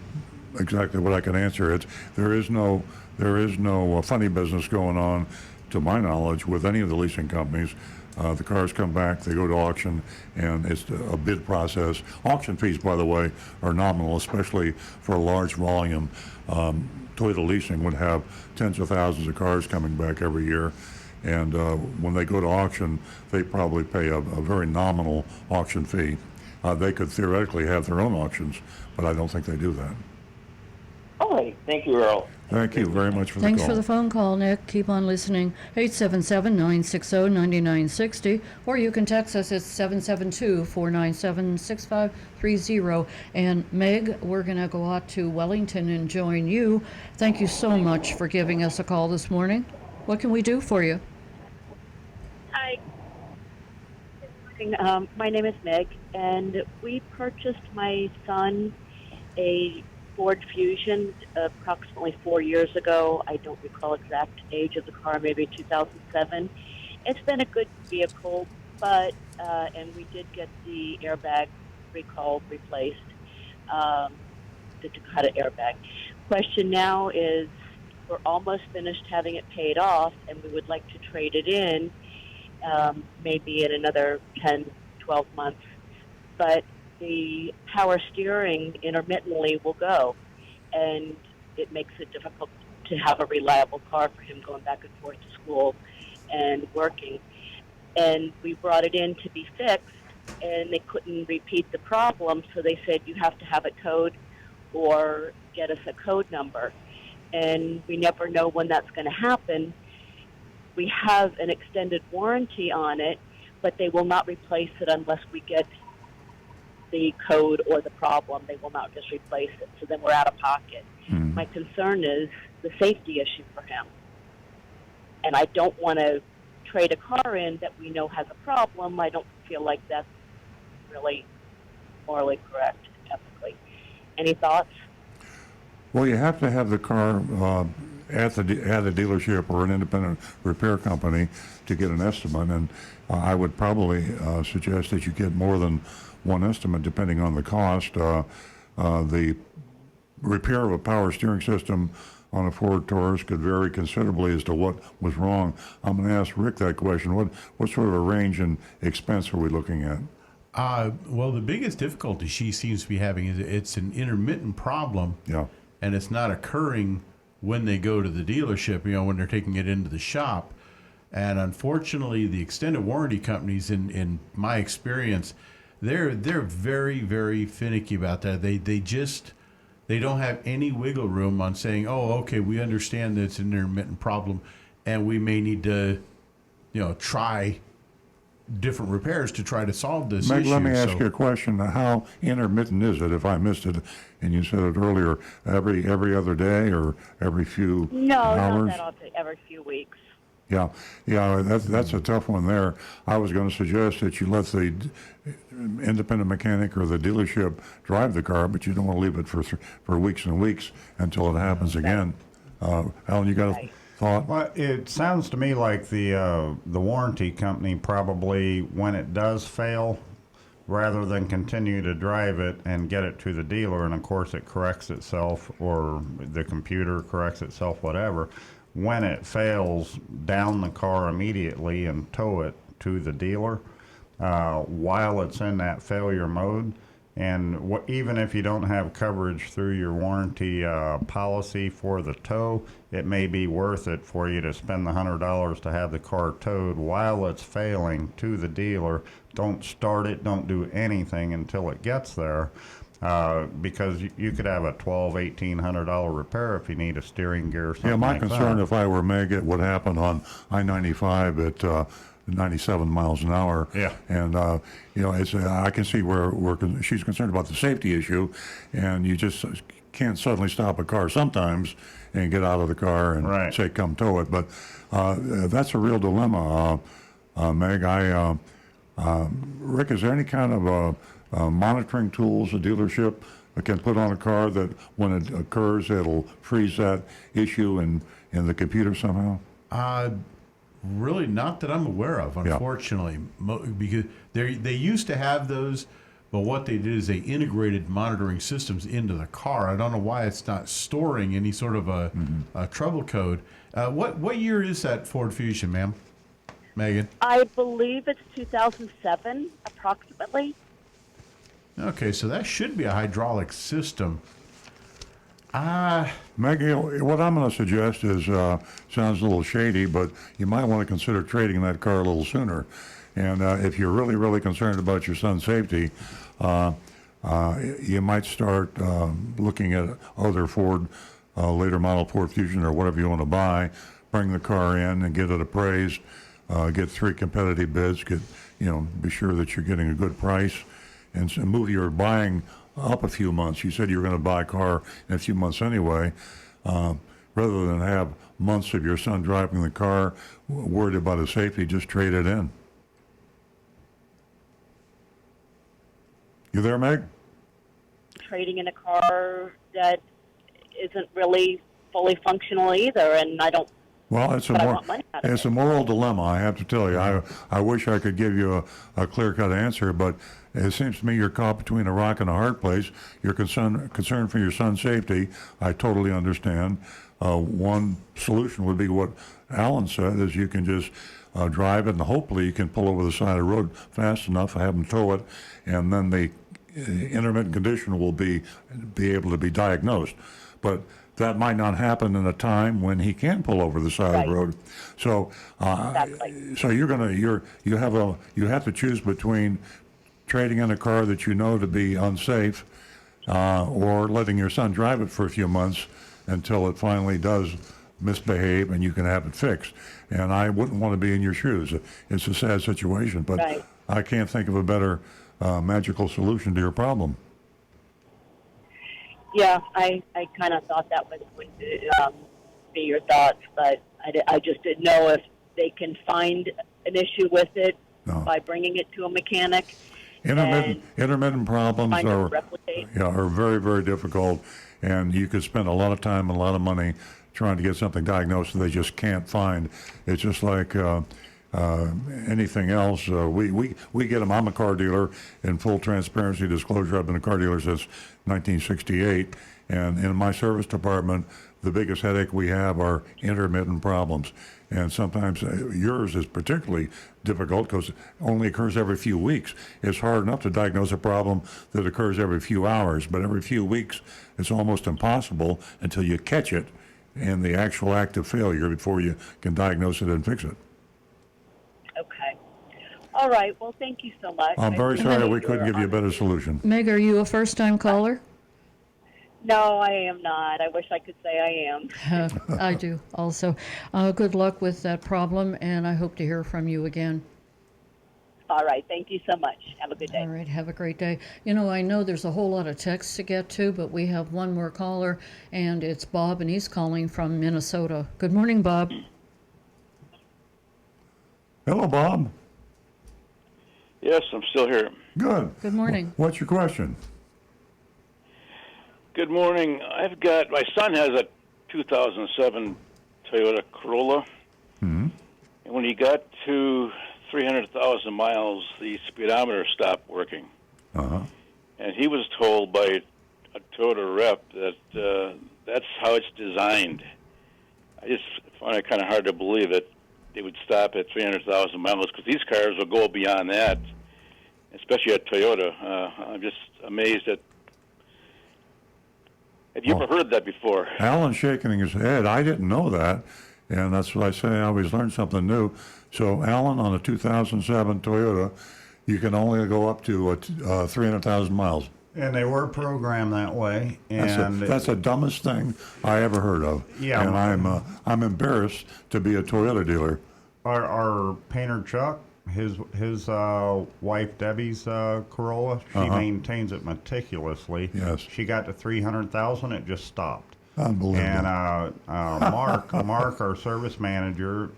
exactly what I can answer. There is no funny business going on, to my knowledge, with any of the leasing companies. The cars come back, they go to auction, and it's a bid process. Auction fees, by the way, are nominal, especially for a large volume. Toyota Leasing would have tens of thousands of cars coming back every year, and when they go to auction, they probably pay a very nominal auction fee. They could theoretically have their own auctions, but I don't think they do that. All right. Thank you, Earl. Thank you very much for the call. Thanks for the phone call, Nick. Keep on listening. 877-960-9960, or you can text us at 772-497-6530. And Meg, we're going to go out to Wellington and join you. Thank you so much for giving us a call this morning. What can we do for you? Hi. Good morning. My name is Meg, and we purchased my son a Ford Fusion approximately 4 years ago. I don't recall exact age of the car, maybe 2007. It's been a good vehicle, but and we did get the airbag recall replaced, the Dakota airbag. Question now is, we're almost finished having it paid off, and we would like to trade it in maybe in another 10, 12 months. But the power steering intermittently will go, and it makes it difficult to have a reliable car for him going back and forth to school and working. And we brought it in to be fixed, and they couldn't repeat the problem, so they said you have to have it towed or get us a code number. And we never know when that's going to happen. We have an extended warranty on it, but they will not replace it unless we get the code or the problem. They will not just replace it, so then we're out of pocket. My concern is the safety issue for him, and I don't want to trade a car in that we know has a problem. I don't feel like that's really morally correct, ethically. Any thoughts? Well, you have to have the car at a dealership or an independent repair company to get an estimate, and I would probably suggest that you get more than one estimate depending on the cost. The repair of a power steering system on a Ford Taurus could vary considerably as to what was wrong. I'm going to ask Rick that question. What sort of a range in expense are we looking at? Well, the biggest difficulty she seems to be having is it's an intermittent problem. Yeah. And it's not occurring when they go to the dealership, when they're taking it into the shop. And unfortunately, the extended warranty companies, in my experience, they're very, very finicky about that. They don't have any wiggle room on saying, oh, okay, we understand that it's an intermittent problem, and we may need to, try different repairs to try to solve this Meg, issue. let me ask So- you a question. How intermittent is it? If I missed it, and you said it earlier, every other day or every few No, hours? not that often. Every few weeks. Yeah, that's a tough one there. I was going to suggest that you let the independent mechanic or the dealership drive the car, but you don't want to leave it for weeks and weeks until it happens again. Alan, you got a thought? Well, it sounds to me like the warranty company probably, when it does fail, rather than continue to drive it and get it to the dealer, and of course it corrects itself, or the computer corrects itself, whatever. When it fails, down the car immediately and tow it to the dealer while it's in that failure mode. And even if you don't have coverage through your warranty policy for the tow, it may be worth it for you to spend the $100 to have the car towed while it's failing to the dealer. Don't start it, don't do anything until it gets there. Because you could have a $1,200-$1,800 repair if you need a steering gear or something. Yeah, my like concern, that. if I were Meg, it would happen on I-95 at 97 miles an hour. Yeah. And it's I can see where she's concerned about the safety issue, and you just can't suddenly stop a car sometimes and get out of the car and Right. say, "Come tow it." But that's a real dilemma, Meg. Rick, is there any kind of monitoring tools a dealership can put on a car that when it occurs, it'll freeze that issue in the computer somehow? Really, not that I'm aware of, unfortunately, because they used to have those, but what they did is they integrated monitoring systems into the car. I don't know why it's not storing any sort of a trouble code. What year is that Ford Fusion, ma'am? Megan? I believe it's 2007, approximately. Okay, so that should be a hydraulic system. Meg, what I'm going to suggest is, sounds a little shady, but you might want to consider trading that car a little sooner. And if you're really, really concerned about your son's safety, you might start looking at other Ford, later model Ford Fusion or whatever you want to buy, bring the car in and get it appraised, get 3 competitive bids, be sure that you're getting a good price, and so move your buying up a few months. You said you were going to buy a car in a few months anyway. Rather than have months of your son driving the car, worried about his safety, just trade it in. You there, Meg? Trading in a car that isn't really fully functional either, and I don't. Well, it's a moral dilemma, I have to tell you. I wish I could give you a clear-cut answer, but it seems to me you're caught between a rock and a hard place. You're concerned for your son's safety. I totally understand. One solution would be what Alan said, is you can just drive it, and hopefully you can pull over the side of the road fast enough, have them tow it, and then the intermittent condition will be able to be diagnosed. But that might not happen in a time when he can pull over the side of the road. So, Exactly. so you have to choose between trading in a car that you know to be unsafe, or letting your son drive it for a few months until it finally does misbehave and you can have it fixed. And I wouldn't want to be in your shoes. It's a sad situation, but Right. I can't think of a better magical solution to your problem. Yeah, I kind of thought that was going to be your thoughts, but I just didn't know if they can find an issue with it by bringing it to a mechanic. Intermittent problems find it are replicate. are very, very difficult, and you could spend a lot of time and a lot of money trying to get something diagnosed that they just can't find. It's just like anything else. We get them. I'm a car dealer. In full transparency, disclosure, I've been a car dealer since 1968, and in my service department, the biggest headache we have are intermittent problems. And sometimes yours is particularly difficult because it only occurs every few weeks. It's hard enough to diagnose a problem that occurs every few hours, but every few weeks it's almost impossible until you catch it in the actual act of failure before you can diagnose it and fix it. Okay. All right. Well, thank you so much. I'm very sorry we couldn't give you a better solution. Meg, are you a first-time caller? No, I am not. I wish I could say I am. I do also. Good luck with that problem, and I hope to hear from you again. All right. Thank you so much. Have a good day. All right, have a great day. You know, I know there's a whole lot of texts to get to, but we have one more caller, and it's Bob, and he's calling from Minnesota. Good morning, Bob. Hello, Bob. Yes, I'm still here. Good. Good morning. What's your question? Good morning. My son has a 2007 Toyota Corolla. Hmm. And when he got to 300,000 miles, the speedometer stopped working. Uh-huh. And he was told by a Toyota rep that that's how it's designed. I just find it kind of hard to believe that they would stop at 300,000 miles, because these cars will go beyond that, especially at Toyota. I'm just amazed at. Have you ever heard that before? Alan's shaking his head. I didn't know that, and that's what I say. I always learn something new. So, Alan, on a 2007 Toyota, you can only go up to 300,000 miles. And they were programmed that way. And That's the dumbest thing I ever heard of. Yeah. And I'm embarrassed to be a Toyota dealer. Our painter Chuck, his wife Debbie's Corolla, she maintains it meticulously. Yes. She got to 300,000, it just stopped. Unbelievable. And Mark, our service manager,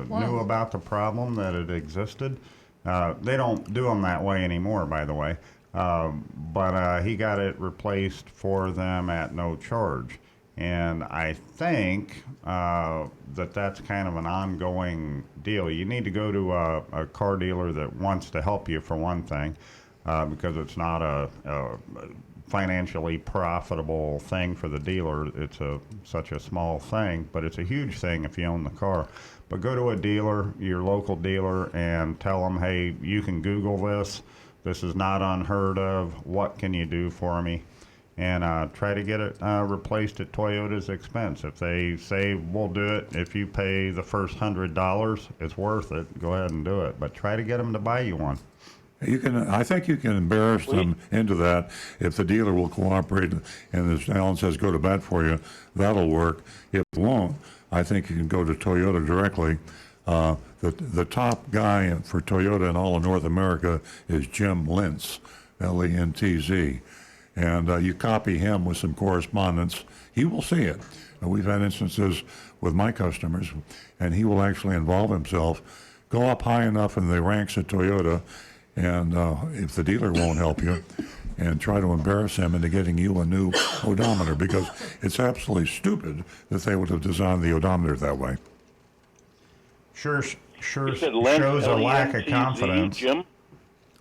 knew about the problem, that it existed. They don't do them that way anymore, by the way. But he got it replaced for them at no charge. And I think that's kind of an ongoing deal. You need to go to a car dealer that wants to help you, for one thing, because it's not a financially profitable thing for the dealer. It's such a small thing, but it's a huge thing if you own the car. But go to a dealer, your local dealer, and tell them, hey, you can Google this. This is not unheard of. What can you do for me? And try to get it replaced at Toyota's expense. If they say, we'll do it, if you pay the first $100, it's worth it, go ahead and do it. But try to get them to buy you one. I think you can embarrass them into that if the dealer will cooperate, and as Alan says, go to bat for you. That'll work. If it won't, I think you can go to Toyota directly. The top guy for Toyota in all of North America is Jim Lentz, Lentz, and you copy him with some correspondence. He will see it. We've had instances with my customers, and he will actually involve himself, go up high enough in the ranks at Toyota, and if the dealer won't help you, and try to embarrass him into getting you a new odometer, because it's absolutely stupid that they would have designed the odometer that way. Sure You said Lentz, shows a lack of L-E-N-T-Z, confidence.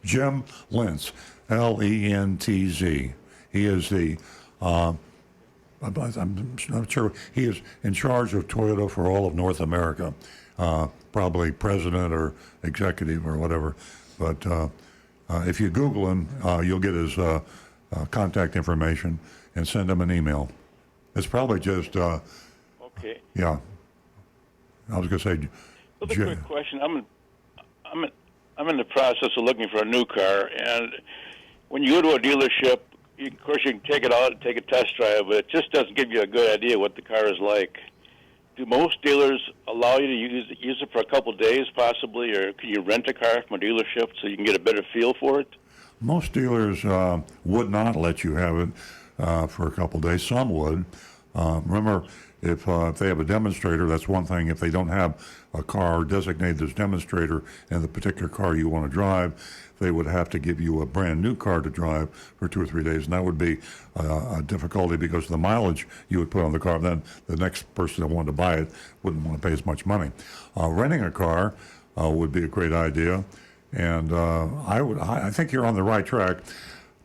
Jim Lentz, Lentz. He is the, I'm not sure, he is in charge of Toyota for all of North America, probably president or executive or whatever. But if you Google him, you'll get his contact information and send him an email. It's probably just, okay. Yeah. I was going to say, Another quick question. I'm in the process of looking for a new car, and when you go to a dealership, of course you can take it out and take a test drive, but it just doesn't give you a good idea what the car is like. Do most dealers allow you to use it for a couple of days, possibly, or can you rent a car from a dealership so you can get a better feel for it? Most dealers would not let you have it for a couple of days. Some would. Remember, if they have a demonstrator, that's one thing. If they don't have a car designated as demonstrator in the particular car you want to drive, they would have to give you a brand new car to drive for 2 or 3 days, and that would be a difficulty because of the mileage you would put on the car. Then the next person that wanted to buy it wouldn't want to pay as much money. Renting a car would be a great idea, and I think you're on the right track.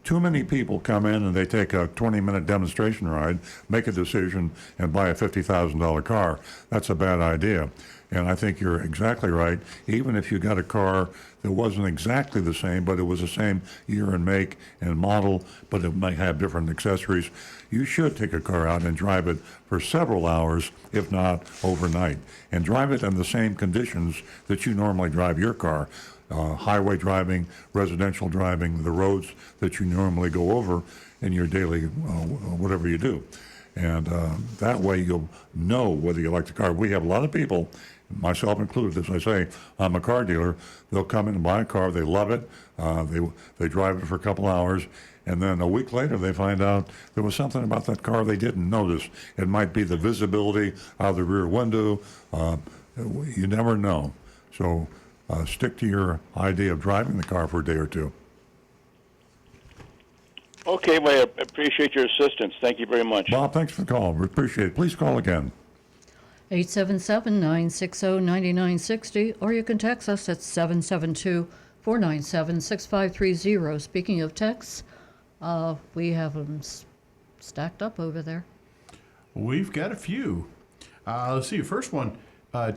Too many people come in and they take a 20-minute demonstration ride, make a decision, and buy a $50,000 car. That's a bad idea. And I think you're exactly right. Even if you got a car that wasn't exactly the same, but it was the same year and make and model, but it might have different accessories, you should take a car out and drive it for several hours, if not overnight, and drive it in the same conditions that you normally drive your car. Highway driving, residential driving, the roads that you normally go over in your daily whatever you do. And that way you'll know whether you like the car. We have a lot of people, myself included, as I say, I'm a car dealer. They'll come in and buy a car. They love it. They drive it for a couple hours. And then a week later, they find out there was something about that car they didn't notice. It might be the visibility out of the rear window. You never know. So stick to your idea of driving the car for a day or two. Okay, well, I appreciate your assistance. Thank you very much. Bob, thanks for calling. We appreciate it. Please call again. 877-960-9960, or you can text us at 772-497-6530. Speaking of texts, we have them stacked up over there. We've got a few. Let's see. First one,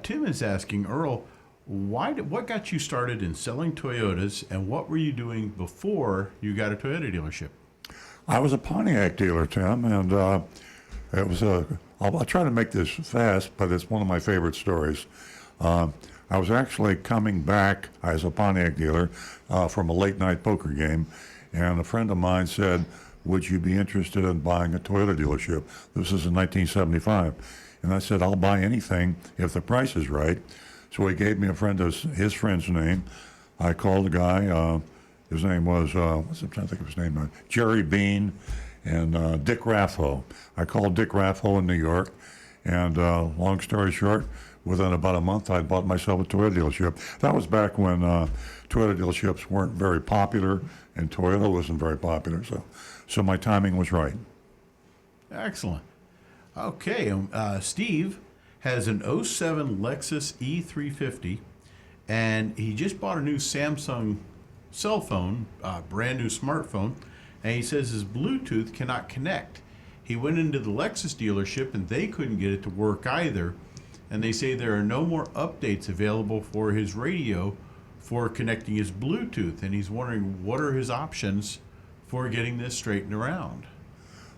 Tim is asking, Earl, what got you started in selling Toyotas, and what were you doing before you got a Toyota dealership? I was a Pontiac dealer, Tim, and it was I'll try to make this fast, but it's one of my favorite stories. I was actually coming back as a Pontiac dealer from a late-night poker game, and a friend of mine said, would you be interested in buying a Toyota dealership? This is in 1975. And I said, I'll buy anything if the price is right. So he gave me his friend's name. I called the guy. His name was, I'm trying to think of his name now, Jerry Bean and Dick Raffo. I called Dick Raffo in New York, and long story short, within about a month, I bought myself a Toyota dealership. That was back when Toyota dealerships weren't very popular, and Toyota wasn't very popular, so my timing was right. Excellent. Okay, Steve has an '07 Lexus E350, and he just bought a new Samsung cell phone, brand new smartphone, and he says his Bluetooth cannot connect. He went into the Lexus dealership and they couldn't get it to work either, and they say there are no more updates available for his radio for connecting his Bluetooth, and he's wondering what are his options for getting this straightened around.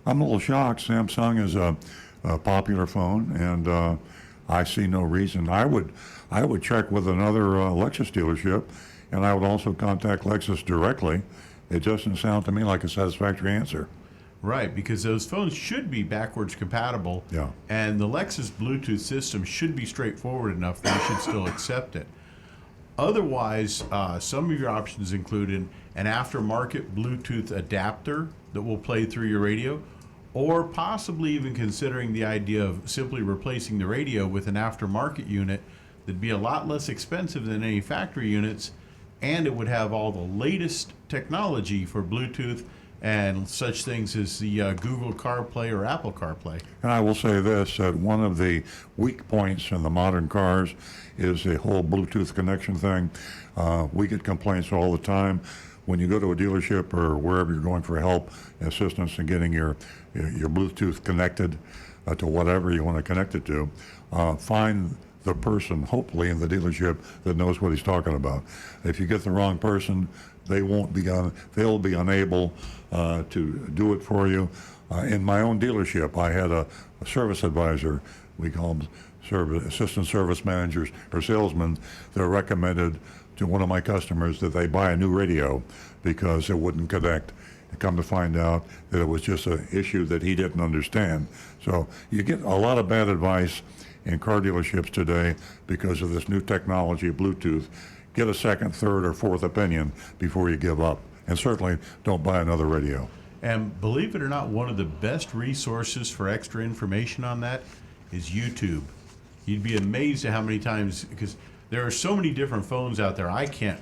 I'm a little shocked. Samsung is a popular phone, and I see no reason. I would check with another Lexus dealership, and I would also contact Lexus directly. It doesn't sound to me like a satisfactory answer. Right, because those phones should be backwards compatible, Yeah. and the Lexus Bluetooth system should be straightforward enough that you should still accept it. Otherwise, some of your options include an aftermarket Bluetooth adapter that will play through your radio, or possibly even considering the idea of simply replacing the radio with an aftermarket unit that'd be a lot less expensive than any factory units, and it would have all the latest technology for Bluetooth and such things as the Google CarPlay or Apple CarPlay. And I will say this, that one of the weak points in the modern cars is the whole Bluetooth connection thing. We get complaints all the time. When you go to a dealership or wherever you're going for help, assistance in getting your Bluetooth connected to whatever you want to connect it to, find the person, hopefully, in the dealership that knows what he's talking about. If you get the wrong person, they'll be unable to do it for you. In my own dealership, I had a service advisor. We call them assistant service managers or salesmen. They're recommended to one of my customers that they buy a new radio because it wouldn't connect. And come to find out that it was just an issue that he didn't understand. So you get a lot of bad advice in car dealerships today because of this new technology, Bluetooth. Get a second, third, or fourth opinion before you give up. And certainly don't buy another radio. And believe it or not, one of the best resources for extra information on that is YouTube. You'd be amazed at how many times, because there are so many different phones out there, I can't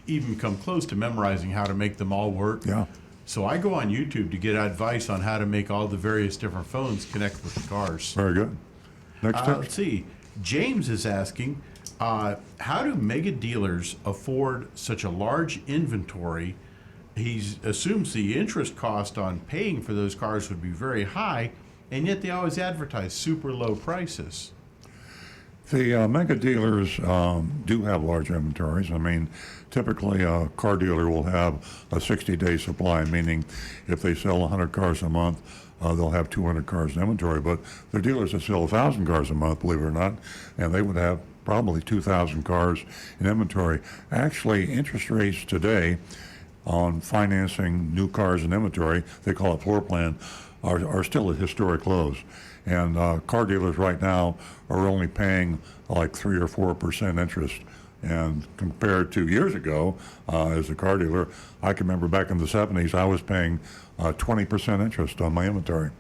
even come close to memorizing how to make them all work. Yeah. So I go on YouTube to get advice on how to make all the various different phones connect with the cars. Very good. Next tip. Let's see. James is asking, how do mega dealers afford such a large inventory? He assumes the interest cost on paying for those cars would be very high, and yet they always advertise super low prices. The mega dealers do have large inventories. I mean, typically a car dealer will have a 60-day supply, meaning if they sell 100 cars a month, they'll have 200 cars in inventory. But there are dealers that sell 1,000 cars a month, believe it or not, and they would have probably 2,000 cars in inventory. Actually, interest rates today on financing new cars in inventory, they call it floor plan, are still at historic lows. And car dealers right now are only paying like 3 or 4% interest. And compared to years ago, as a car dealer, I can remember back in the 70s, I was paying 20% interest on my inventory.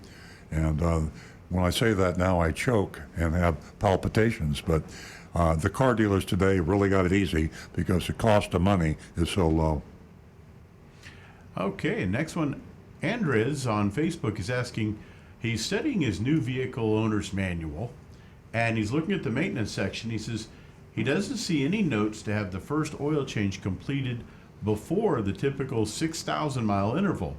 And when I say that now, I choke and have palpitations. But the car dealers today really got it easy because the cost of money is so low. Okay, next one. Andres on Facebook is asking, he's studying his new vehicle owner's manual, and he's looking at the maintenance section. He says he doesn't see any notes to have the first oil change completed before the typical 6,000 mile interval.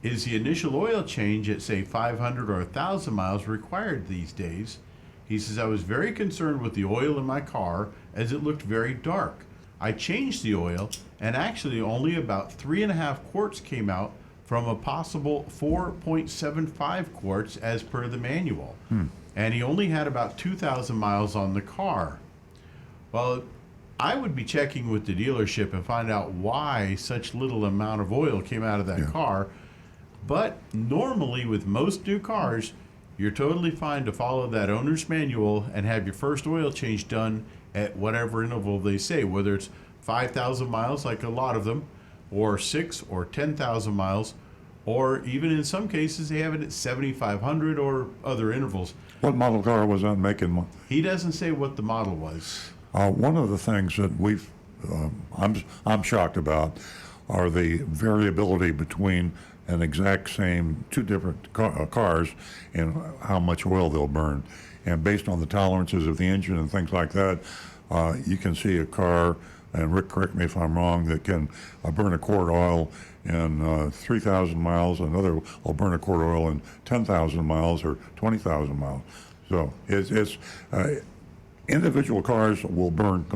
Is the initial oil change at, say, 500 or 1,000 miles required these days? He says, I was very concerned with the oil in my car as it looked very dark. I changed the oil, and actually only about 3.5 quarts came out from a possible 4.75 quarts as per the manual. And he only had about 2,000 miles on the car. Well, I would be checking with the dealership and find out why such little amount of oil came out of that car. But normally with most new cars, you're totally fine to follow that owner's manual and have your first oil change done at whatever interval they say, whether it's 5,000 miles like a lot of them, or 6 or 10,000 miles, or even in some cases they have it at 7,500 or other intervals. What model car was that making? He doesn't say what the model was. One of the things that I'm shocked about are the variability between an exact same two different cars and how much oil they'll burn. And based on the tolerances of the engine and things like that, you can see a car, and Rick, correct me if I'm wrong, that can burn a quart oil in 3,000 miles, another will burn a quart oil in 10,000 miles or 20,000 miles. So it's individual cars will burn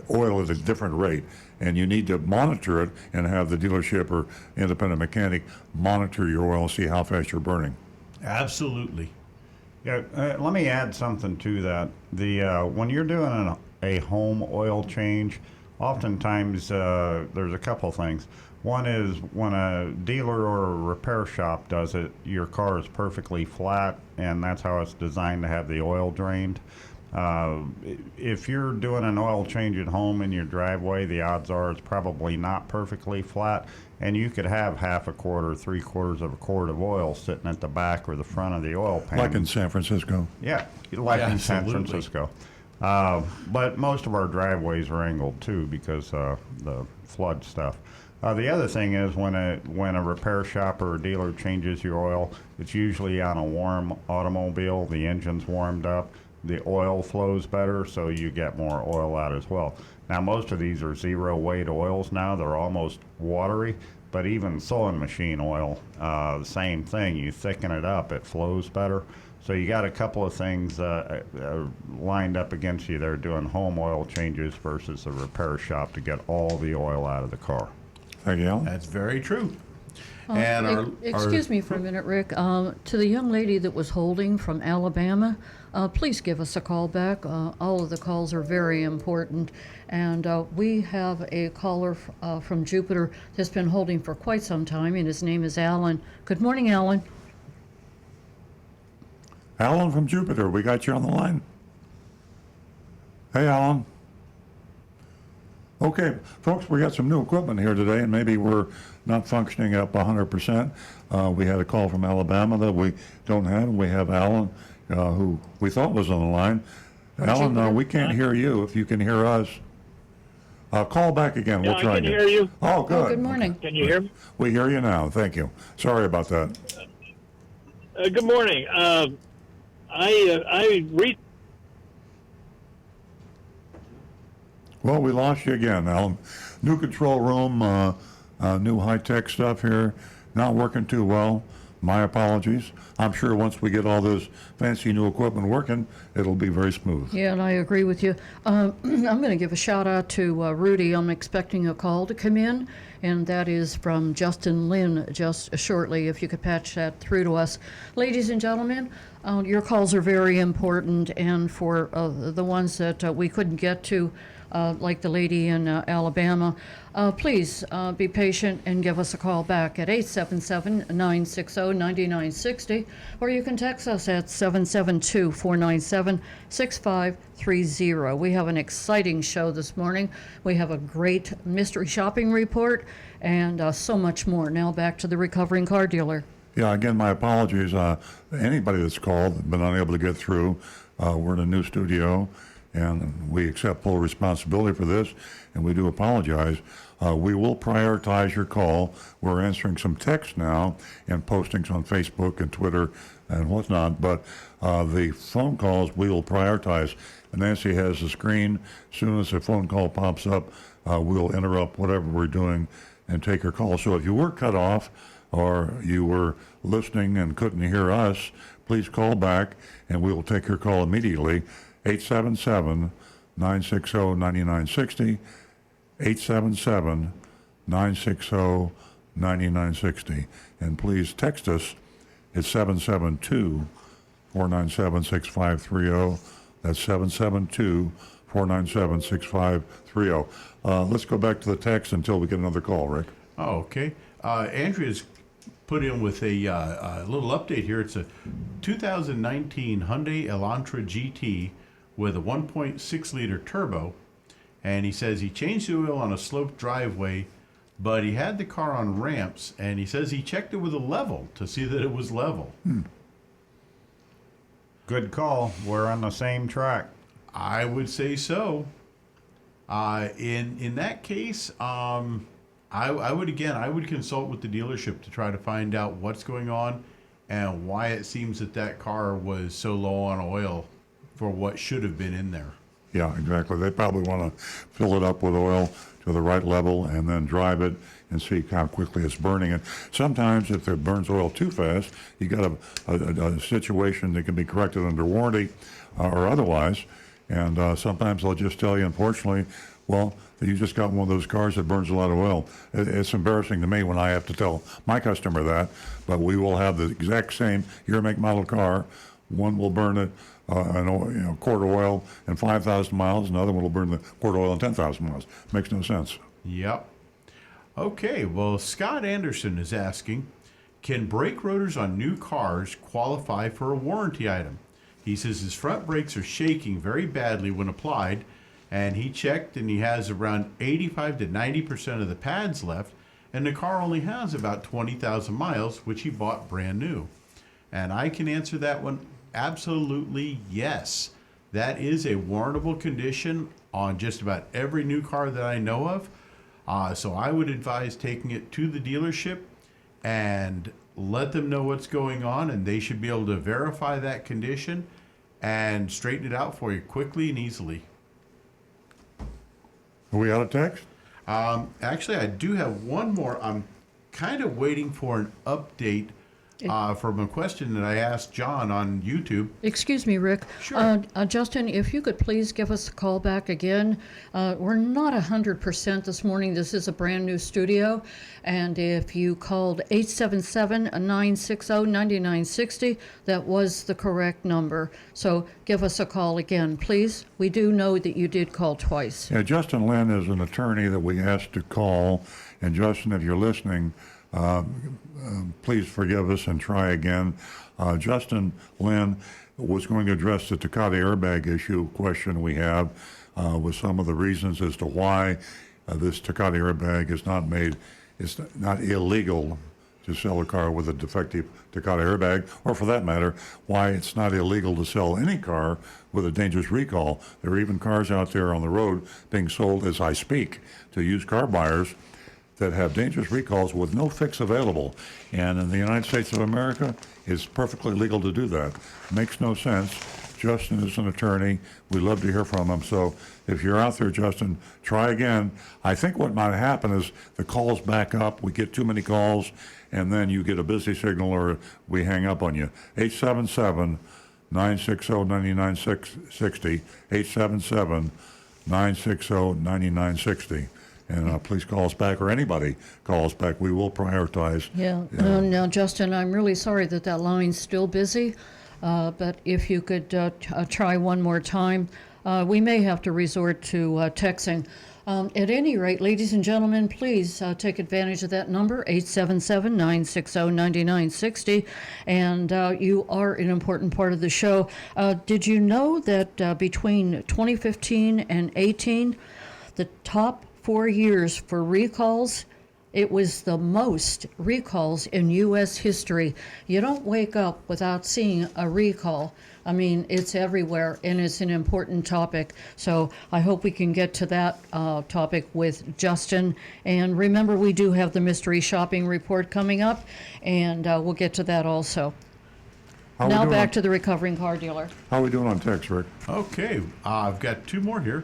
oil at a different rate, and you need to monitor it and have the dealership or independent mechanic monitor your oil and see how fast you're burning. Absolutely. Yeah, let me add something to that. When you're doing a home oil change, oftentimes there's a couple things. One is when a dealer or a repair shop does it, your car is perfectly flat, and that's how it's designed to have the oil drained. If you're doing an oil change at home in your driveway, the odds are it's probably not perfectly flat, and you could have half a quart or 3/4 of a quart of oil sitting at the back or the front of the oil pan. Like in San Francisco. Yeah, like in San Absolutely. Francisco. But most of our driveways are angled too because the flood stuff. The other thing is when a repair shop or a dealer changes your oil, it's usually on a warm automobile. The engine's warmed up. The oil flows better, so you get more oil out as well. Now, most of these are zero weight oils now. They're almost watery, but even sewing machine oil, the same thing. You thicken it up, it flows better. So you got a couple of things lined up against you there doing home oil changes versus a repair shop to get all the oil out of the car. Thank you, Alan. That's very true. And Excuse me for a minute, Rick. To the young lady that was holding from Alabama, please give us a call back. All of the calls are very important. And we have a caller from Jupiter that's been holding for quite some time, and his name is Alan. Good morning, Alan. Alan from Jupiter, we got you on the line. Hey, Alan. Okay, folks, we got some new equipment here today, and maybe we're not functioning up 100%. We had a call from Alabama that we don't have, and we have Alan, who we thought was on the line. Alan, we can't hear you. If you can hear us, call back again. We'll try I can hear you. Oh, good. Good morning. Okay. Can you hear me? We hear you now. Thank you. Sorry about that. Good morning. I reached. Well, we lost you again, Alan. New control room, new high-tech stuff here, not working too well. My apologies. I'm sure once we get all this fancy new equipment working, it'll be very smooth. Yeah, and I agree with you. I'm going to give a shout out to Rudy. I'm expecting a call to come in, and that is from Justin Lynn just shortly, if you could patch that through to us. Ladies and gentlemen, your calls are very important, and for the ones that we couldn't get to, like the lady in Alabama, please be patient and give us a call back at 877-960-9960, or you can text us at 772-497-6530. We have an exciting show this morning. We have a great mystery shopping report and so much more. Now back to the recovering car dealer. Yeah, again, my apologies. Anybody that's called, been unable to get through, we're in a new studio, and we accept full responsibility for this, and we do apologize. We will prioritize your call. We're answering some text now and postings on Facebook and Twitter and whatnot, but the phone calls we will prioritize. And Nancy has the screen. As soon as a phone call pops up, we'll interrupt whatever we're doing and take your call. So if you were cut off, or you were listening and couldn't hear us, please call back and we will take your call immediately. 877-960-9960, 877-960-9960. And please text us at 772-497-6530. That's 772-497-6530. Let's go back to the text until we get another call, Rick. Oh, okay. Andrea's put in with a little update here. It's a 2019 Hyundai Elantra GT with a 1.6 liter turbo, and he says he changed the oil on a sloped driveway, but he had the car on ramps, and he says he checked it with a level to see that it was level. Good call. We're on the same track. I would say so. In that case, I would consult with the dealership to try to find out what's going on and why it seems that car was so low on oil for what should have been in there. Yeah, exactly. They probably want to fill it up with oil to the right level and then drive it and see how quickly it's burning it. Sometimes if it burns oil too fast, you got a situation that can be corrected under warranty or otherwise. And sometimes they'll just tell you, unfortunately, well, you just got one of those cars that burns a lot of oil. It's embarrassing to me when I have to tell my customer that, but we will have the exact same year, make, model car. One will burn it quart of oil and 5,000 miles. Another one will burn the quart of oil and 10,000 miles. Makes no sense. Yep. Okay, well, Scott Anderson is asking, can brake rotors on new cars qualify for a warranty item? He says his front brakes are shaking very badly when applied, and he checked and he has around 85 to 90% of the pads left, and the car only has about 20,000 miles, which he bought brand new. And I can answer that one absolutely yes. That is a warrantable condition on just about every new car that I know of. So I would advise taking it to the dealership and let them know what's going on, and they should be able to verify that condition and straighten it out for you quickly and easily. Are we out of text? Actually, I do have one more. I'm kind of waiting for an update from a question that I asked John on YouTube. Excuse me, Rick. Sure. Justin, if you could please give us a call back again. We're not 100% this morning. This is a brand new studio. And if you called 877-960-9960, that was the correct number. So give us a call again, please. We do know that you did call twice. Yeah, Justin Lynn is an attorney that we asked to call. And Justin, if you're listening, please forgive us and try again. Justin Lynn was going to address the Takata airbag issue question we have with some of the reasons as to why this Takata airbag is not made, it's not illegal to sell a car with a defective Takata airbag, or for that matter, why it's not illegal to sell any car with a dangerous recall. There are even cars out there on the road being sold as I speak to used car buyers that have dangerous recalls with no fix available. And in the United States of America, it's perfectly legal to do that. Makes no sense. Justin is an attorney. We'd love to hear from him. So if you're out there, Justin, try again. I think what might happen is the calls back up. We get too many calls, and then you get a busy signal or we hang up on you. 877-960-9960, 877-960-9960. And please call us back, or anybody call us back. We will prioritize. Yeah. Now, Justin, I'm really sorry that line's still busy, but if you could try one more time, we may have to resort to texting. At any rate, ladies and gentlemen, please take advantage of that number, 877-960-9960, and you are an important part of the show. Did you know that between 2015 and 18, the top 4 years for recalls, it was the most recalls in U.S. history. You don't wake up without seeing a recall. I mean, it's everywhere, and it's an important topic. So I hope we can get to that topic with Justin. And remember, we do have the mystery shopping report coming up, and we'll get to that also. Now back to the recovering car dealer. How are we doing on text, Rick? Okay, I've got 2 more here.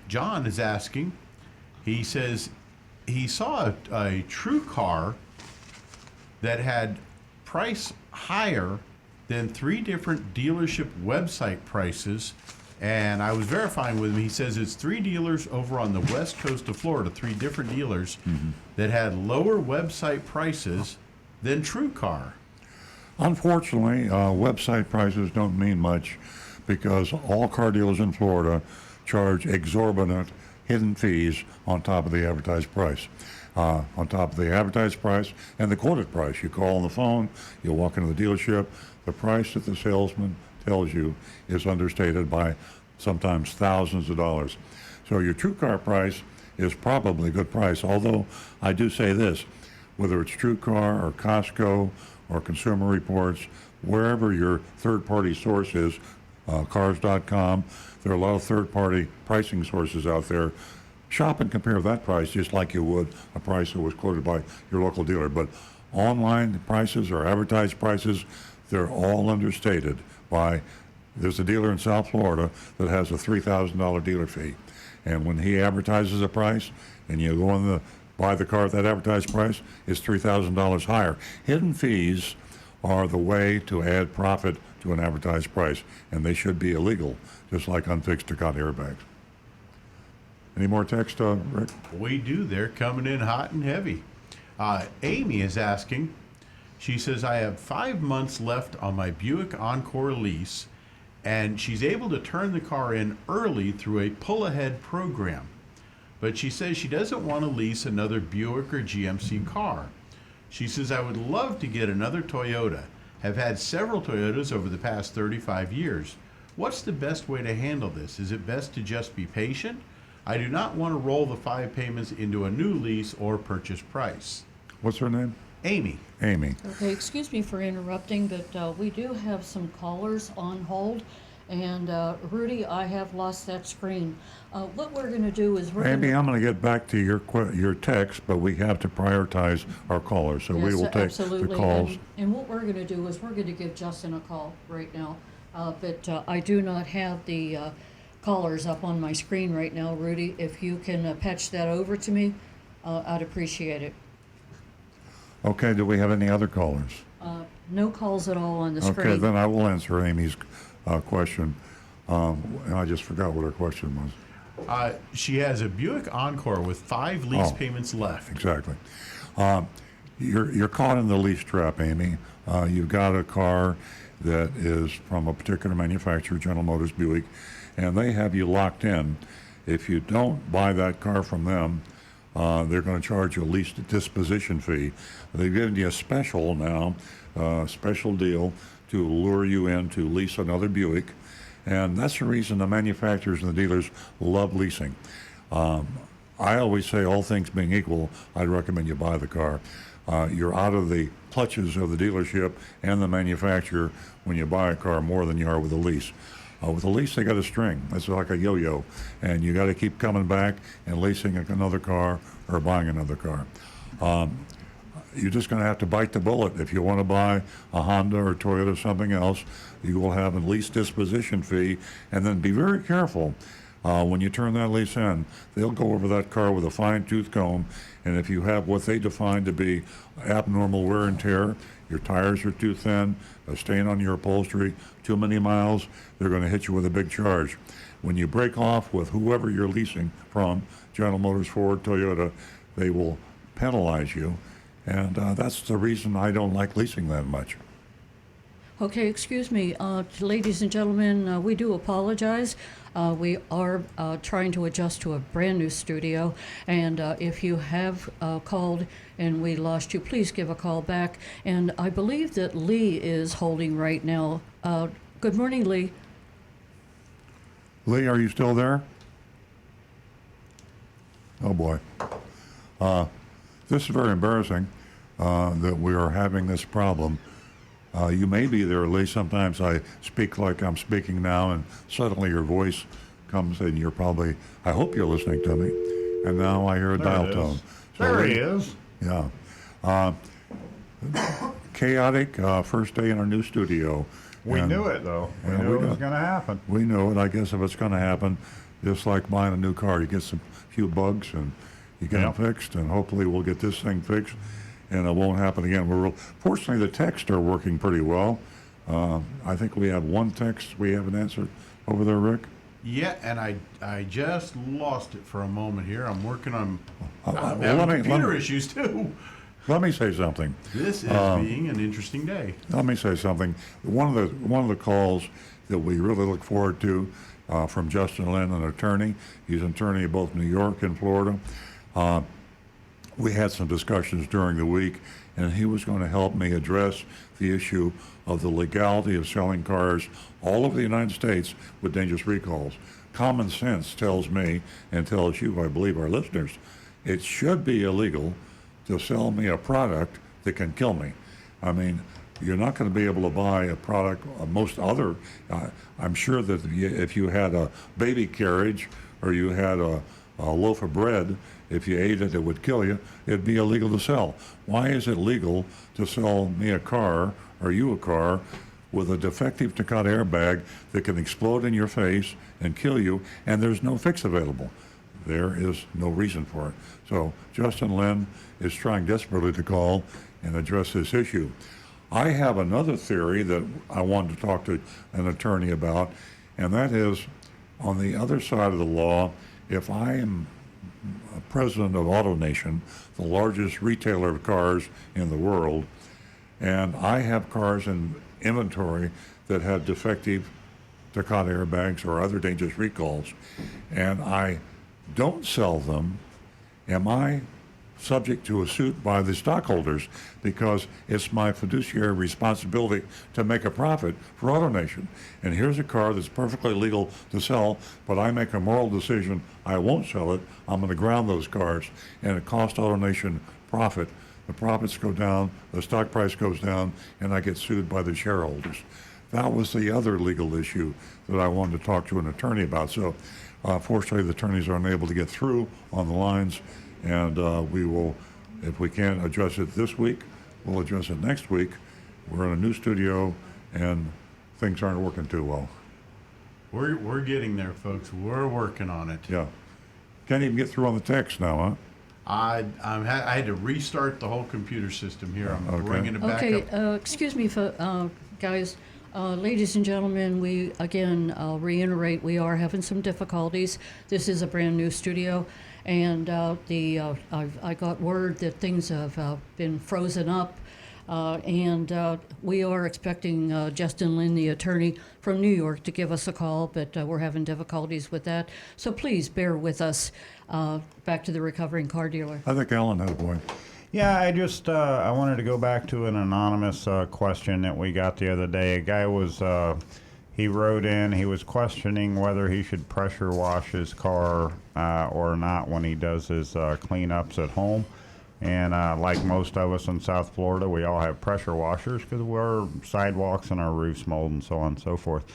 John is asking, he says he saw a true car that had price higher than 3 different dealership website prices, and I was verifying with him. He says it's 3 dealers over on the west coast of Florida, 3 different dealers that had lower website prices than True Car. Unfortunately, website prices don't mean much because all car dealers in Florida charge exorbitant hidden fees on top of the advertised price. On top of the advertised price and the quoted price. You call on the phone, you walk into the dealership, the price that the salesman tells you is understated by sometimes thousands of dollars. So your true car price is probably a good price, although I do say this, whether it's True Car or Costco or Consumer Reports, wherever your third-party source is, cars.com, there are a lot of third-party pricing sources out there. Shop and compare that price just like you would a price that was quoted by your local dealer. But online prices or advertised prices, they're all understated by, there's a dealer in South Florida that has a $3,000 dealer fee. And when he advertises a price and you go in the buy the car at that advertised price, it's $3,000 higher. Hidden fees are the way to add profit to an advertised price, and they should be illegal, just like unfixed Takata airbags. Any more text, Rick? We do. They're coming in hot and heavy. Amy is asking, she says, I have 5 months left on my Buick Encore lease, and she's able to turn the car in early through a pull-ahead program. But she says she doesn't want to lease another Buick or GMC car. She says, I would love to get another Toyota. Have had several Toyotas over the past 35 years. What's the best way to handle this? Is it best to just be patient? I do not want to roll the 5 payments into a new lease or purchase price. What's her name? Amy. Amy. Okay, excuse me for interrupting, but we do have some callers on hold. And Rudy, I have lost that screen. What we're going to do is Amy, I'm going to get back to your text, but we have to prioritize our callers, so we will take absolutely. the calls. And what we're going to do is we're going to give Justin a call right now. But I do not have the callers up on my screen right now, Rudy. If you can patch that over to me, I'd appreciate it. Okay, do we have any other callers? No calls at all on the screen. Okay, then I will answer Amy's question. And I just forgot what her question was. She has a Buick Encore with 5 lease payments left. Exactly. You're caught in the lease trap, Amy. You've got a car that is from a particular manufacturer, General Motors, Buick, and they have you locked in. If you don't buy that car from them, they're going to charge you a lease disposition fee. They've given you a special now, special deal to lure you in to lease another Buick. And that's the reason the manufacturers and the dealers love leasing. I always say, all things being equal, I'd recommend you buy the car. You're out of the clutches of the dealership and the manufacturer when you buy a car more than you are with a lease. With a lease, they got a string. It's like a yo-yo. And you got to keep coming back and leasing another car or buying another car. You're just going to have to bite the bullet. If you want to buy a Honda or Toyota or something else, you will have a lease disposition fee. And then be very careful when you turn that lease in. They'll go over that car with a fine-tooth comb. And if you have what they define to be abnormal wear and tear, your tires are too thin, a stain on your upholstery, too many miles, they're going to hit you with a big charge. When you break off with whoever you're leasing from, General Motors, Ford, Toyota, they will penalize you. And that's the reason I don't like leasing that much. Okay, excuse me, ladies and gentlemen, we do apologize. We are trying to adjust to a brand new studio, and if you have called and we lost you, please give a call back. And I believe that Lee is holding right now. Good morning, Lee. Lee, are you still there? Oh boy. This is very embarrassing that we are having this problem. You may be there, Lee. Sometimes I speak like I'm speaking now, and suddenly your voice comes, and you're probably, I hope you're listening to me. And now I hear a There dial it is. tone. There Lee, he is. Yeah. Chaotic first day in our new studio. We And- knew it, though. We Yeah, knew it was know. going to happen. We know it. I guess if it's going to happen, just like buying a new car, you get some few bugs and you get Yep. them fixed, and hopefully we'll get this thing fixed, and it won't happen again. Fortunately, the texts are working pretty well. I think we have one text we haven't answered over there, Rick. Yeah, and I just lost it for a moment here. I'm working on I'm well, having let me- computer let me- issues too. Let me say something. This is being an interesting day. Let me say something. One of the calls that we really look forward to from Justin Lynn, an attorney. He's an attorney in both New York and Florida. We had some discussions during the week, and he was going to help me address the issue of the legality of selling cars all over the United States with dangerous recalls. Common sense tells me, and tells you, I believe, our listeners, it should be illegal to sell me a product that can kill me. I mean, you're not going to be able to buy a product, most other, I'm sure that if you had a baby carriage or you had a loaf of bread, if you ate it, it would kill you. It'd be illegal to sell. Why is it legal to sell me a car or you a car with a defective Takata airbag that can explode in your face and kill you, and there's no fix available? There is no reason for it. So Justin Lynn is trying desperately to call and address this issue. I have another theory that I wanted to talk to an attorney about, and that is, on the other side of the law, if I am president of AutoNation, the largest retailer of cars in the world, and I have cars in inventory that have defective Takata airbags or other dangerous recalls, and I don't sell them, am I subject to a suit by the stockholders because it's my fiduciary responsibility to make a profit for AutoNation? And here's a car that's perfectly legal to sell, but I make a moral decision, I won't sell it, I'm going to ground those cars, and it costs AutoNation profit. The profits go down, the stock price goes down, and I get sued by the shareholders. That was the other legal issue that I wanted to talk to an attorney about. So fortunately, the attorneys aren't able to get through on the lines, and we will, if we can't address it this week, we'll address it next week. We're in a new studio, and things aren't working too well. We're getting there, folks. We're working on it. Yeah. Can't even get through on the text now, huh? I had to restart the whole computer system here. I'm Okay. bringing it back Okay, up. excuse me, guys. Ladies and gentlemen, we again reiterate we are having some difficulties. This is a brand new studio, and I got word that things have been frozen up, and we are expecting Justin Lynn, the attorney from New York, to give us a call, but we're having difficulties with that. So please bear with us. Back to the recovering car dealer. I think Alan had a point. Yeah, I wanted to go back to an anonymous question that we got the other day. A guy was, he wrote in, he was questioning whether he should pressure wash his car or not when he does his cleanups at home. And like most of us in South Florida, we all have pressure washers because our sidewalks and our roofs mold and so on and so forth.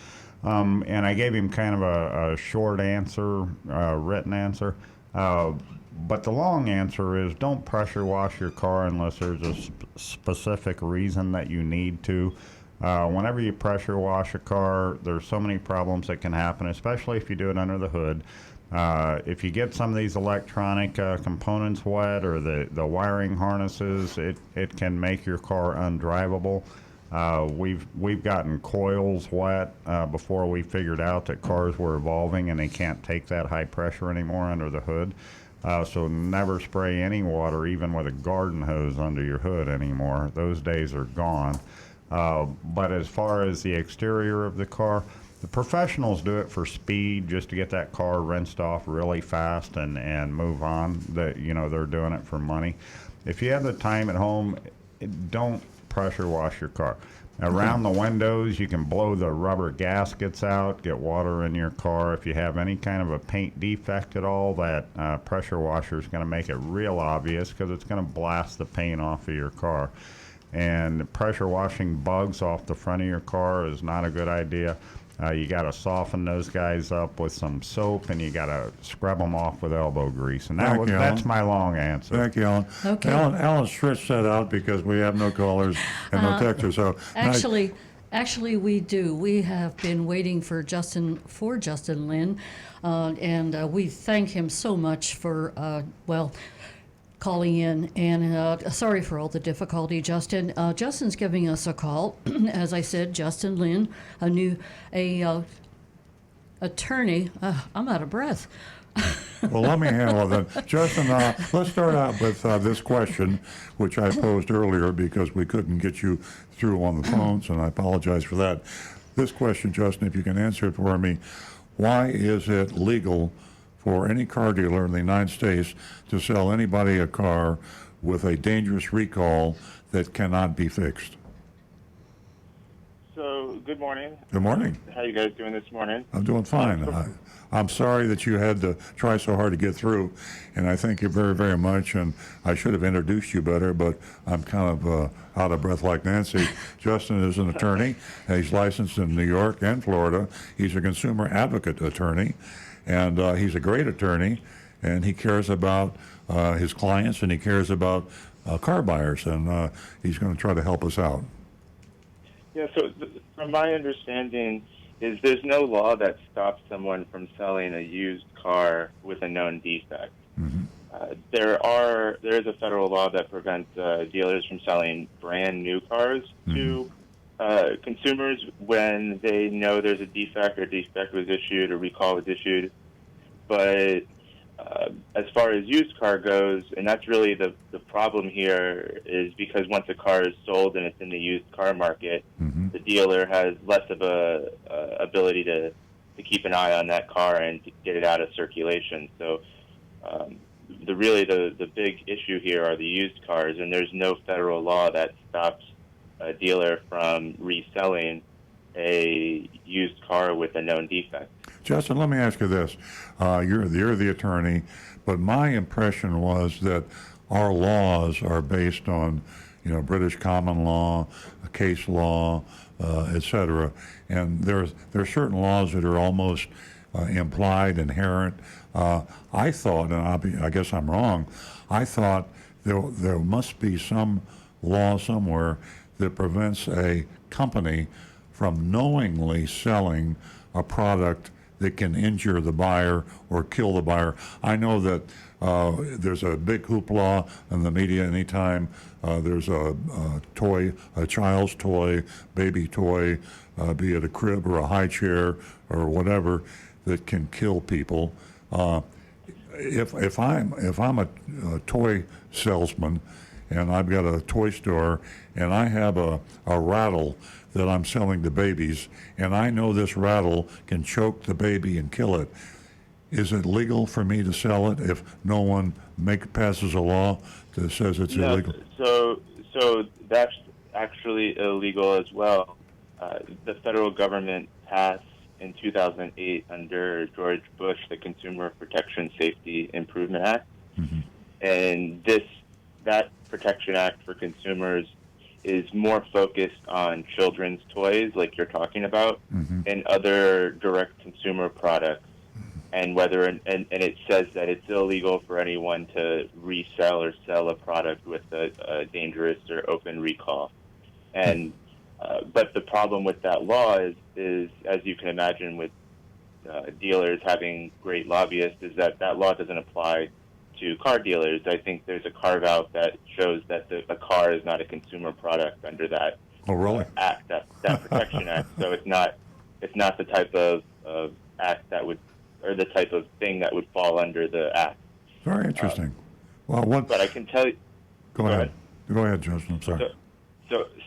And I gave him kind of a short answer, written answer. But the long answer is don't pressure wash your car unless there's a specific reason that you need to. Whenever you pressure wash a car, there's so many problems that can happen, especially if you do it under the hood. If you get some of these electronic components wet or the wiring harnesses, it can make your car undrivable. We've gotten coils wet before we figured out that cars were evolving and they can't take that high pressure anymore under the hood. So never spray any water, even with a garden hose, under your hood anymore. Those days are gone. But as far as the exterior of the car, the professionals do it for speed, just to get that car rinsed off really fast and move on. They're doing it for money. If you have the time at home, don't pressure wash your car. Around the windows, you can blow the rubber gaskets out, get water in your car. If you have any kind of a paint defect at all, that pressure washer is going to make it real obvious, because it's going to blast the paint off of your car. And pressure washing bugs off the front of your car is not a good idea. You got to soften those guys up with some soap, and you got to scrub them off with elbow grease. And that's my long answer. Thank you, Alan. Okay. Alan stretched that out because we have no callers and no texters. So Actually, we do. We have been waiting for Justin Lin, and we thank him so much for calling in. And sorry for all the difficulty, Justin. Justin's giving us a call. As I said, Justin Lin, a attorney. I'm out of breath. Well, let me handle that. Justin, let's start out with this question, which I posed earlier because we couldn't get you through on the phones, and I apologize for that. This question, Justin, if you can answer it for me, why is it legal for any car dealer in the United States to sell anybody a car with a dangerous recall that cannot be fixed? So, good morning. Good morning. How you guys doing this morning? I'm doing fine. I'm sorry that you had to try so hard to get through, and I thank you very, very much. And I should have introduced you better, but I'm kind of out of breath like Nancy. Justin is an attorney. He's licensed in New York and Florida. He's a consumer advocate attorney, and he's a great attorney, and he cares about his clients, and he cares about car buyers, and he's going to try to help us out. Yeah, so from my understanding, is there's no law that stops someone from selling a used car with a known defect. Mm-hmm. There is a federal law that prevents dealers from selling brand new cars to consumers when they know there's a defect, or a defect was issued, or recall was issued. But as far as used car goes, and that's really the problem here, is because once a car is sold and it's in the used car market, the dealer has less of a ability to keep an eye on that car and to get it out of circulation. So the big issue here are the used cars, and there's no federal law that stops a dealer from reselling a used car with a known defect. Justin, let me ask you this. You're the attorney, but my impression was that our laws are based on, British common law, case law, et cetera. And there are certain laws that are almost implied, inherent. I thought, and I guess I'm wrong, I thought there must be some law somewhere that prevents a company from knowingly selling a product that can injure the buyer or kill the buyer. I know that there's a big hoopla in the media anytime there's a toy, a child's toy, baby toy, be it a crib or a high chair or whatever, that can kill people. If I'm a toy salesman and I've got a toy store and I have a rattle that I'm selling to babies, and I know this rattle can choke the baby and kill it, is it legal for me to sell it if no one passes a law that says it's illegal? So that's actually illegal as well. The federal government passed in 2008 under George Bush the Consumer Protection Safety Improvement Act, and that Protection Act for consumers is more focused on children's toys, like you're talking about, and other direct consumer products. And it says that it's illegal for anyone to resell or sell a product with a dangerous or open recall. And but the problem with that law is, as you can imagine, with dealers having great lobbyists, is that law doesn't apply to car dealers. I think there's a carve out that shows that a car is not a consumer product under that act, that Protection Act. So it's not the type of act that would, or the type of thing that would fall under the act. Very interesting. But I can tell you. Go ahead. Go ahead, Justin. I'm sorry.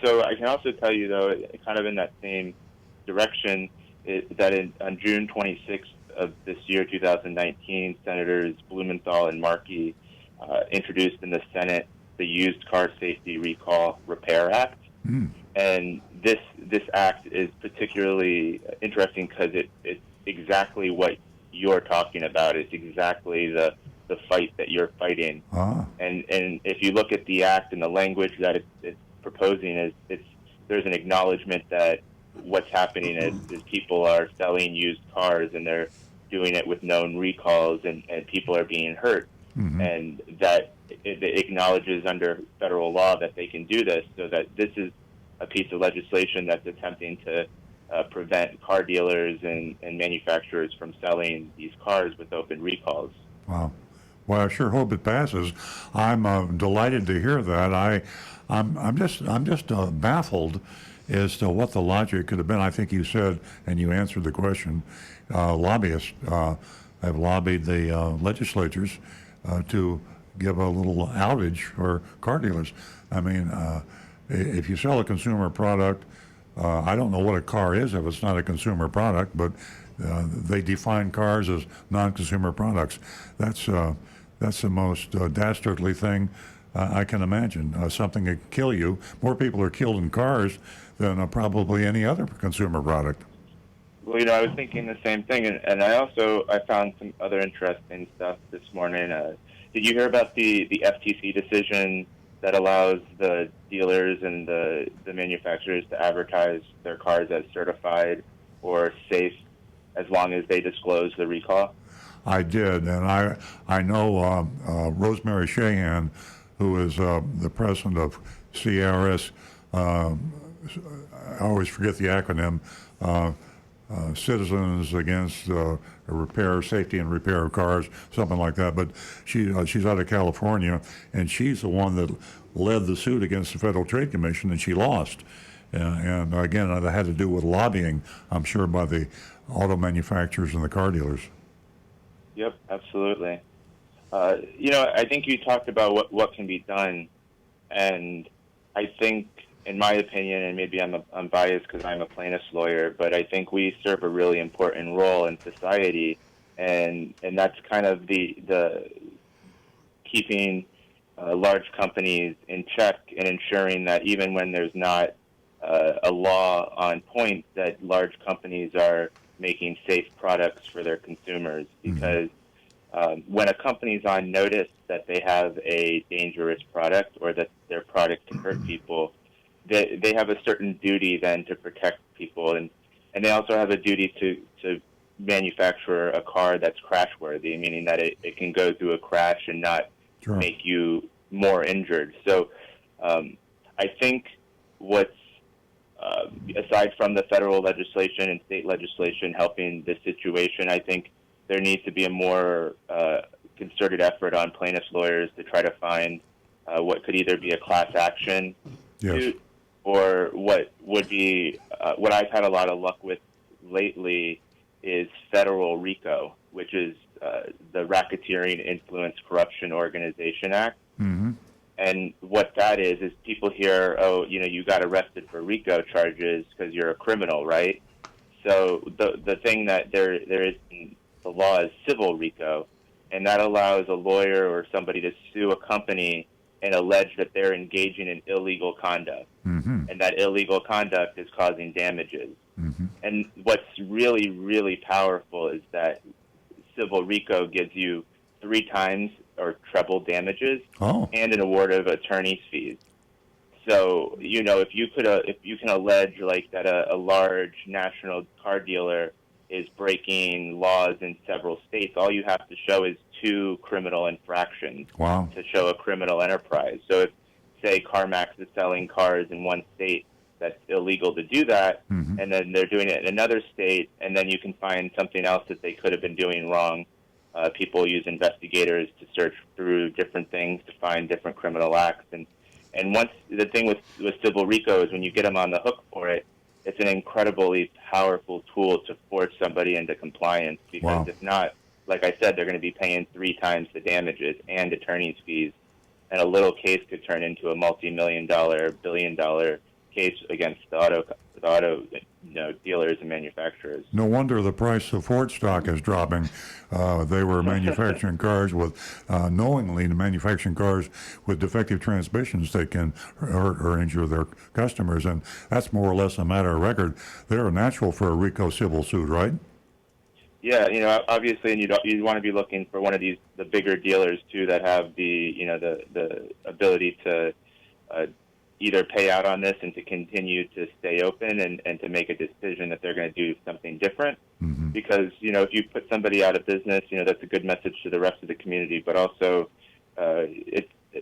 So I can also tell you, though, kind of in that same direction, on June 26th of this year, 2019, Senators Blumenthal and Markey introduced in the Senate the Used Car Safety Recall Repair Act. And this act is particularly interesting because it's exactly what you're talking about. It's exactly the fight that you're fighting. And if you look at the act and the language that it's proposing, there's an acknowledgement that what's happening is people are selling used cars and they're doing it with known recalls and people are being hurt. And that it acknowledges under federal law that they can do this, so that this is a piece of legislation that's attempting to prevent car dealers and manufacturers from selling these cars with open recalls. Wow. Well, I sure hope it passes. I'm delighted to hear that. I'm just baffled as to what the logic could have been. I think you said, and you answered the question, lobbyists have lobbied the legislatures to give a little outage for car dealers. I mean, if you sell a consumer product, I don't know what a car is if it's not a consumer product, but they define cars as non-consumer products. That's the most dastardly thing I can imagine. Something that can kill you. More people are killed in cars than probably any other consumer product. Well, I was thinking the same thing, and I found some other interesting stuff this morning. Did you hear about the FTC decision that allows the dealers and the manufacturers to advertise their cars as certified or safe as long as they disclose the recall? I did, and I know Rosemary Shahan, who is the president of CRS. I always forget the acronym. Citizens Against Repair, Safety and Repair of Cars, something like that. But she's out of California, and she's the one that led the suit against the Federal Trade Commission, and she lost. And again, that had to do with lobbying, I'm sure, by the auto manufacturers and the car dealers. Yep, absolutely. I think you talked about what can be done, and I think, in my opinion, and maybe I'm biased because I'm a plaintiff's lawyer, but I think we serve a really important role in society, and that's kind of the keeping large companies in check and ensuring that even when there's not a law on point, that large companies are making safe products for their consumers. Because when a company's on notice that they have a dangerous product or that their product can hurt people, they have a certain duty then to protect people, and they also have a duty to manufacture a car that's crash-worthy, meaning that it can go through a crash and not make you more injured. So I think what's, aside from the federal legislation and state legislation helping this situation, I think there needs to be a more concerted effort on plaintiffs' lawyers to try to find what could either be a class action suit, or what would be what I've had a lot of luck with lately is federal RICO, which is the Racketeering, Influence, Corruption Organization Act. And what that is people hear, you got arrested for RICO charges because you're a criminal, right? So the thing that there is in the law is civil RICO, and that allows a lawyer or somebody to sue a company and allege that they're engaging in illegal conduct, and that illegal conduct is causing damages. And what's really, really powerful is that civil RICO gives you 3 times or treble damages and an award of attorney's fees. So, if you can allege like that a large national car dealer is breaking laws in several states, all you have to show is 2 criminal infractions to show a criminal enterprise. So if, say, CarMax is selling cars in one state that's illegal to do that, and then they're doing it in another state, and then you can find something else that they could have been doing wrong. People use investigators to search through different things to find different criminal acts. And once the thing with civil RICO is when you get them on the hook for it, it's an incredibly powerful tool to force somebody into compliance, because if not, like I said, they're going to be paying 3 times the damages and attorney's fees. and a little case could turn into a multi-million-dollar, billion-dollar case against the auto dealers and manufacturers. No wonder the price of Ford stock is dropping. They were manufacturing cars knowingly manufacturing cars with defective transmissions that can hurt or injure their customers, and that's more or less a matter of record. They're natural for a RICO civil suit, right? Yeah, obviously, and you want to be looking for one of the bigger dealers too that have the ability to either pay out on this and to continue to stay open and to make a decision that they're going to do something different. Mm-hmm. Because if you put somebody out of business, that's a good message to the rest of the community. But also,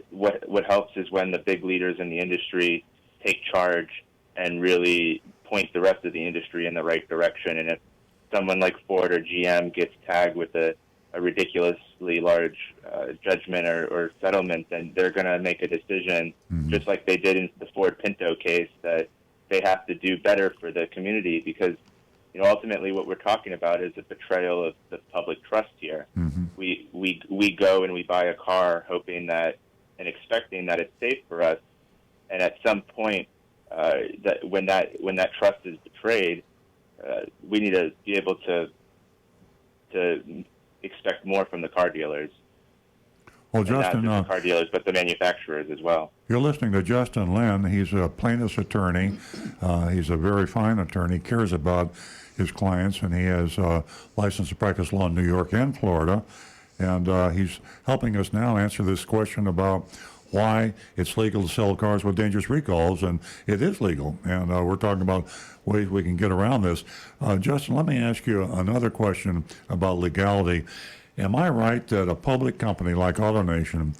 what helps is when the big leaders in the industry take charge and really point the rest of the industry in the right direction. And if someone like Ford or GM gets tagged with a ridiculously large judgment or settlement, then they're going to make a decision, just like they did in the Ford Pinto case, that they have to do better for the community, because ultimately what we're talking about is a betrayal of the public trust here. Mm-hmm. We go and we buy a car hoping that and expecting that it's safe for us, and at some point that when that trust is betrayed, we need to be able to expect more from the car dealers. Well, Justin, not just the car dealers, but the manufacturers as well. You're listening to Justin Lynn. He's a plaintiff's attorney. He's a very fine attorney, cares about his clients, and he has license to practice law in New York and Florida. And he's helping us now answer this question about why it's legal to sell cars with dangerous recalls, and it is legal. And we're talking about ways we can get around this. Justin, let me ask you another question about legality. Am I right that a public company like AutoNation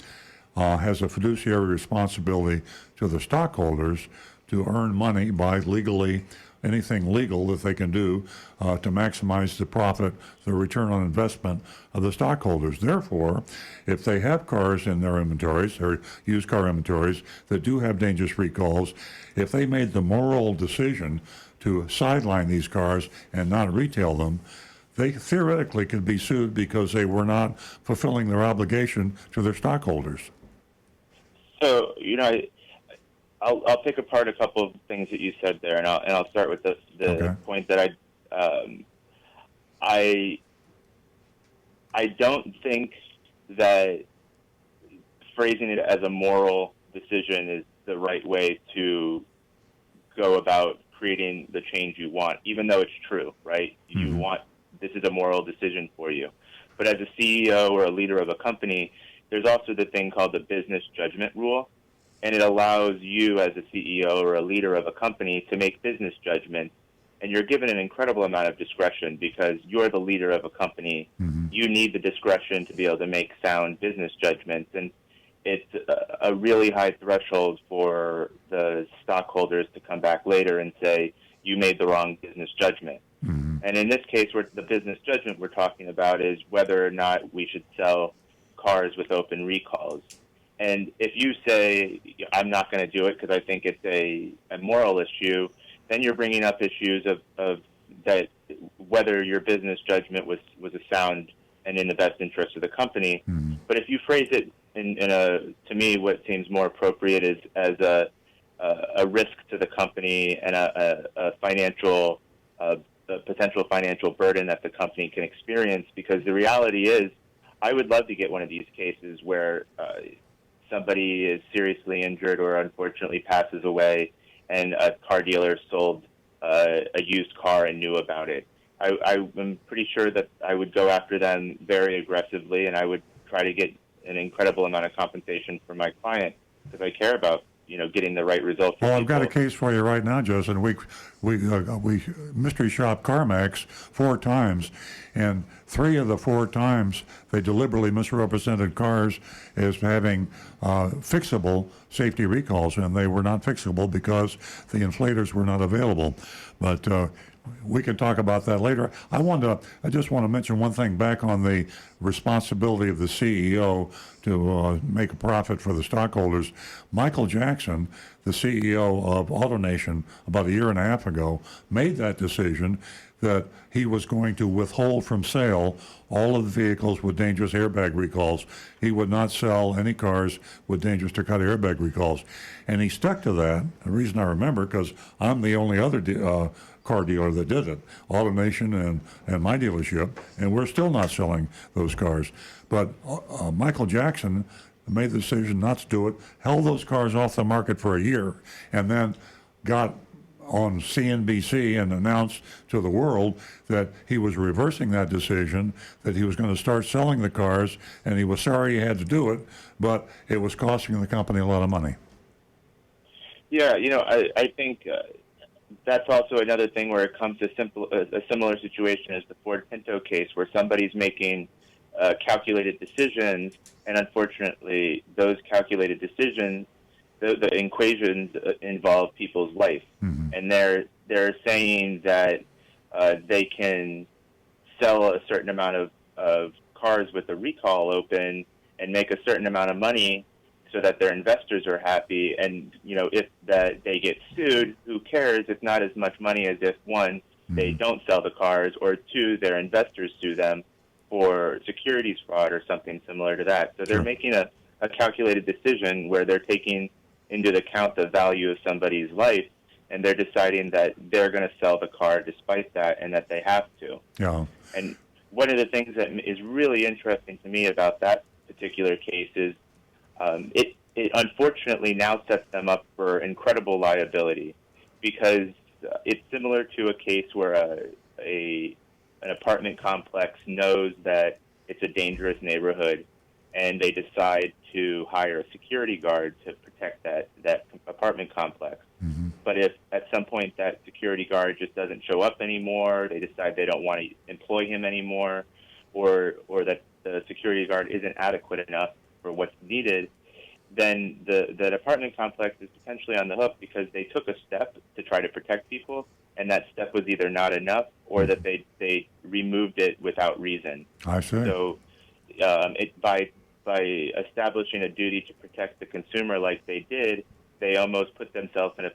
has a fiduciary responsibility to the stockholders to earn money by anything legal that they can do to maximize the profit, the return on investment of the stockholders? Therefore, if they have cars in their inventories, or used car inventories, that do have dangerous recalls, if they made the moral decision to sideline these cars and not retail them, they theoretically could be sued because they were not fulfilling their obligation to their stockholders. So, I'll pick apart a couple of things that you said there, and I'll start with the okay. point that I don't think that phrasing it as a moral decision is the right way to go about creating the change you want, even though it's true, right? Mm-hmm. This is a moral decision for you. But as a CEO or a leader of a company, there's also the thing called the business judgment rule, and it allows you as a CEO or a leader of a company to make business judgments, and you're given an incredible amount of discretion because you're the leader of a company. Mm-hmm. You need the discretion to be able to make sound business judgments, and it's a really high threshold for the stockholders to come back later and say, you made the wrong business judgment. Mm-hmm. And in this case, the business judgment we're talking about is whether or not we should sell cars with open recalls. And if you say, I'm not going to do it because I think it's a moral issue, then you're bringing up issues of that whether your business judgment was a sound and in the best interest of the company. Mm-hmm. But if you phrase it to me, what seems more appropriate is as a risk to the company and a potential financial burden that the company can experience, because the reality is, I would love to get one of these cases where somebody is seriously injured or unfortunately passes away, and a car dealer sold a used car and knew about it. I'm pretty sure that I would go after them very aggressively, and I would try to get an incredible amount of compensation for my client because I care about getting the right result. Well, I've got a case for you right now, Justin. We mystery shop CarMax 4 times, and 3 of the 4 times they deliberately misrepresented cars as having fixable safety recalls, and they were not fixable because the inflators were not available. But we can talk about that later. I just want to mention one thing back on the responsibility of the CEO to make a profit for the stockholders. Michael Jackson, the CEO of AutoNation, about a year and a half ago, made that decision that he was going to withhold from sale all of the vehicles with dangerous airbag recalls. He would not sell any cars with dangerous Takata airbag recalls. And he stuck to that. The reason I remember, because I'm the only other car dealer that did it, AutoNation and my dealership, and we're still not selling those cars. But Michael Jackson made the decision not to do it, held those cars off the market for a year, and then got on CNBC and announced to the world that he was reversing that decision, that he was going to start selling the cars, and he was sorry he had to do it, but it was costing the company a lot of money. Yeah, I think that's also another thing where it comes to a similar situation as the Ford Pinto case, where somebody's making calculated decisions, and unfortunately, those calculated decisions, the equations involve people's life, and they're saying that they can sell a certain amount of cars with a recall open and make a certain amount of money so that their investors are happy. And if that they get sued, who cares? It's not as much money as if one, they don't sell the cars, or two, their investors sue them for securities fraud or something similar to that. So they're making a calculated decision where they're taking into account the value of somebody's life, and they're deciding that they're going to sell the car despite that, and that they have to. Yeah. And one of the things that is really interesting to me about that particular case is it unfortunately now sets them up for incredible liability, because it's similar to a case where an apartment complex knows that it's a dangerous neighborhood, and they decide to hire a security guard to protect that apartment complex. But if at some point that security guard just doesn't show up anymore, they decide they don't want to employ him anymore, or that the security guard isn't adequate enough for what's needed, then the apartment complex is potentially on the hook, because they took a step to try to protect people, and that step was either not enough, or that they removed it without reason. I see. So by establishing a duty to protect the consumer like they did, they almost put themselves in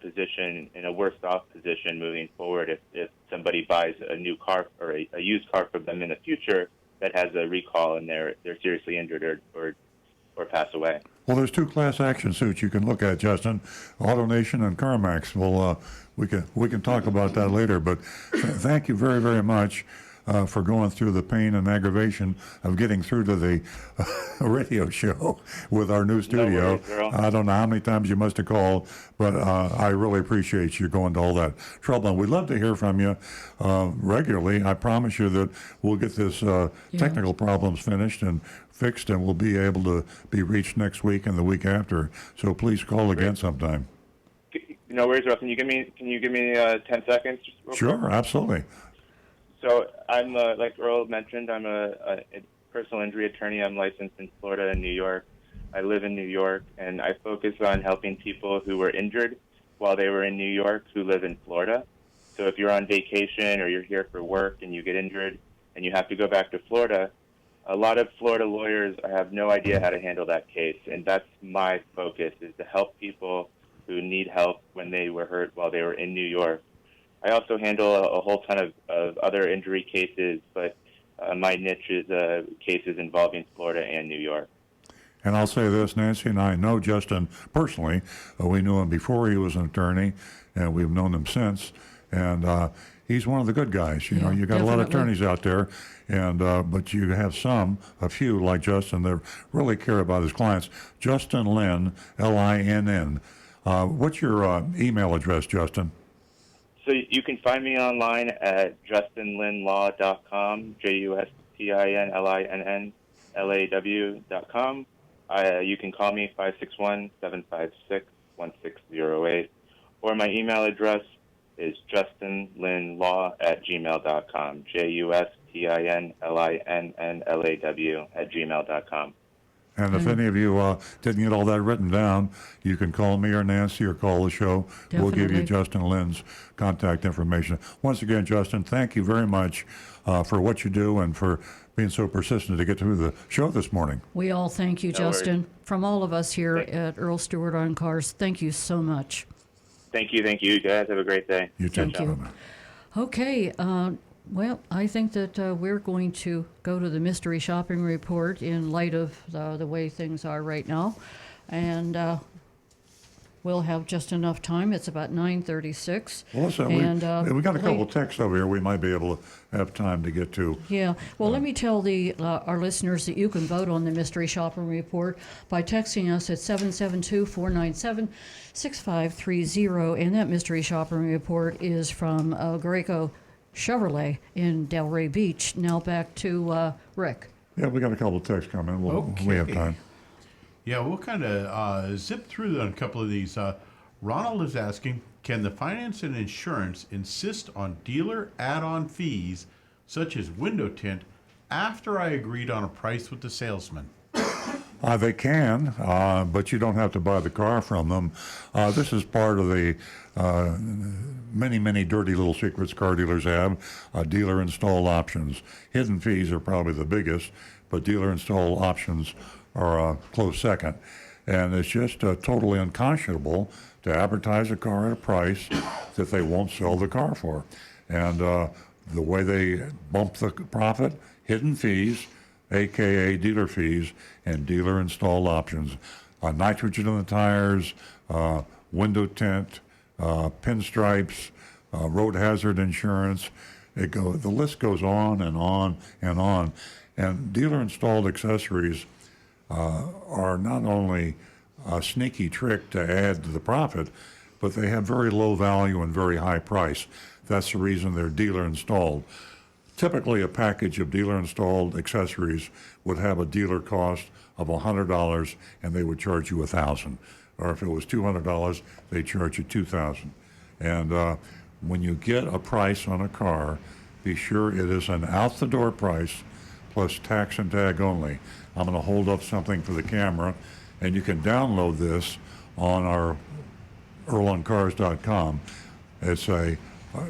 a worse off position moving forward if somebody buys a new car or a used car from them in the future that has a recall and they're seriously injured or pass away. Well, there's two class action suits you can look at, Justin, AutoNation and CarMax. Well, we can talk about that later, but thank you very, very much for going through the pain and aggravation of getting through to the radio show with our new studio. No worries, Earl. I don't know how many times you must have called, but I really appreciate you going to all that trouble. And we'd love to hear from you regularly. I promise you that we'll get this technical problems finished and fixed, and we'll be able to be reached next week and the week after. So please call again sometime. No worries, Earl. Can you give me 10 seconds? Sure, absolutely. So I'm, like Earl mentioned, I'm a personal injury attorney. I'm licensed in Florida and New York. I live in New York, and I focus on helping people who were injured while they were in New York who live in Florida. So if you're on vacation or you're here for work and you get injured and you have to go back to Florida, a lot of Florida lawyers have no idea how to handle that case, and that's my focus, is to help people who need help when they were hurt while they were in New York. I also handle a whole ton of other injury cases, but my niche is cases involving Florida and New York. And I'll say this, Nancy and I know Justin personally. We knew him before he was an attorney, and we've known him since. And he's one of the good guys. You know, you got a lot of attorneys out there, and but you have a few like Justin that really care about his clients. Justin Linn, Linn. What's your email address, Justin? So you can find me online at justinlinnlaw.com, JustinLinnlaw.com. You can call me 561-756-1608, or my email address is justinlinnlaw@gmail.com, JustinLinnlaw@gmail.com. And if any of you didn't get all that written down, you can call me or Nancy or call the show. We'll give you Definitely. Justin Lynn's contact information. Once again, Justin, thank you very much for what you do and for being so persistent to get through the show this morning. We all thank you, No worries. Justin. From all of us here at Earl Stewart on Cars, thank you so much. Thank you. You guys have a great day. You too. Thank you. Bye-bye. Okay, well, I think that we're going to go to the mystery shopping report in light of the way things are right now. And we'll have just enough time. It's about 9:36. Well, listen, we got a couple of texts over here we might be able to have time to get to. Yeah. Well, let me tell our listeners that you can vote on the Mystery Shopping Report by texting us at 772-497-6530. And that Mystery Shopping Report is from Graco Chevrolet in Delray Beach. Now back to Rick. Yeah, we got a couple of texts coming. We have time. Yeah, we'll kind of zip through on a couple of these. Ronald is asking, can the finance and insurance insist on dealer add-on fees, such as window tint, after I agreed on a price with the salesman? They can, but you don't have to buy the car from them. This is part of the many dirty little secrets car dealers have. Dealer install options. Hidden fees are probably the biggest, but dealer install options are a close second. And it's just totally unconscionable to advertise a car at a price that they won't sell the car for. And the way they bump the profit, hidden fees, AKA dealer fees, and dealer installed options. Nitrogen in the tires, window tint, pinstripes, road hazard insurance. The list goes on and on and on. And dealer installed accessories are not only a sneaky trick to add to the profit, but they have very low value and very high price. That's the reason they're dealer installed. Typically, a package of dealer installed accessories would have a dealer cost of $100 and they would charge you $1,000. Or if it was $200, they charge you $2,000. And when you get a price on a car, be sure it is an out the door price plus tax and tag only. I'm going to hold up something for the camera, and you can download this on our EarlOnCars.com.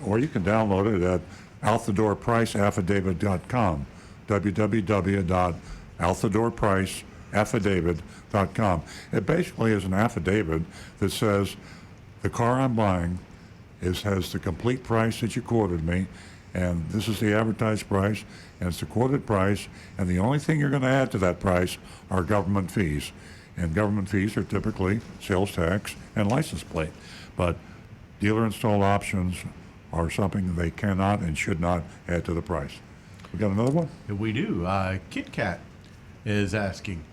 Or you can download it at outthedoorpriceaffidavit.com, www.outthedoorpriceaffidavit.com. It basically is an affidavit that says the car I'm buying has the complete price that you quoted me, and this is the advertised price, and it's the quoted price, and the only thing you're going to add to that price are government fees. And government fees are typically sales tax and license plate. But dealer installed options are something they cannot and should not add to the price. We got another one? We do. Kit Kat is asking,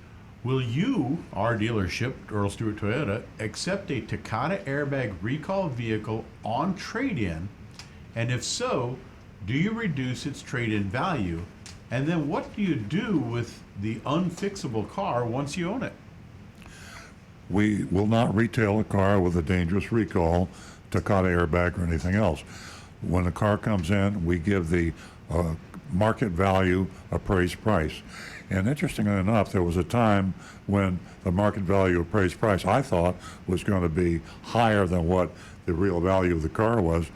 will you, our dealership, Earl Stewart Toyota, accept a Takata airbag recall vehicle on trade-in? And if so, do you reduce its trade-in value? And then what do you do with the unfixable car once you own it? We will not retail a car with a dangerous recall, Takata airbag, or anything else. When a car comes in, we give the market value appraised price. And interestingly enough, there was a time when the market value appraised price, I thought, was going to be higher than what the real value of the car was.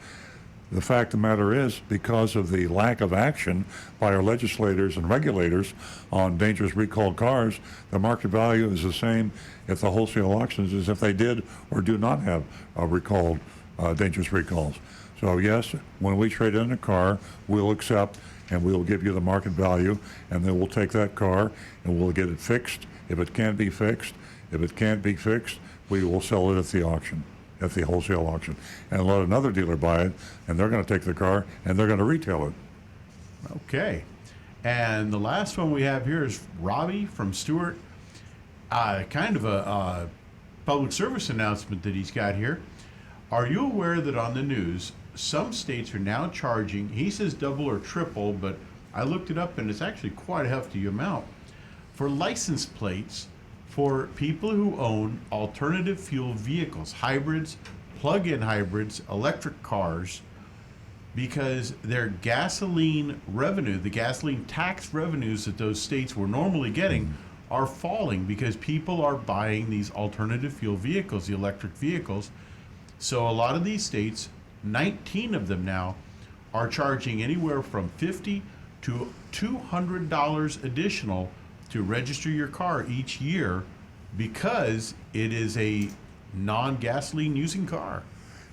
The fact of the matter is, because of the lack of action by our legislators and regulators on dangerous recalled cars, the market value is the same at the wholesale auctions as if they did or do not have recalled dangerous recalls. So yes, when we trade in a car, we'll accept and we'll give you the market value, and then we'll take that car and we'll get it fixed if it can be fixed. If it can't be fixed, we will sell it at the auction, at the wholesale auction, and let another dealer buy it, and they're going to take the car and they're going to retail it. Okay. And the last one we have here is Robbie from Stewart. Kind of a public service announcement that he's got here. Are you aware that on the news, some states are now charging, he says double or triple, but I looked it up and it's actually quite a hefty amount, for license plates for people who own alternative fuel vehicles, hybrids, plug-in hybrids, electric cars, because their gasoline revenue, the gasoline tax revenues that those states were normally getting, are falling because people are buying these alternative fuel vehicles, the electric vehicles. So a lot of these states, 19 of them now, are charging anywhere from $50 to $200 additional to register your car each year because it is a non-gasoline using car.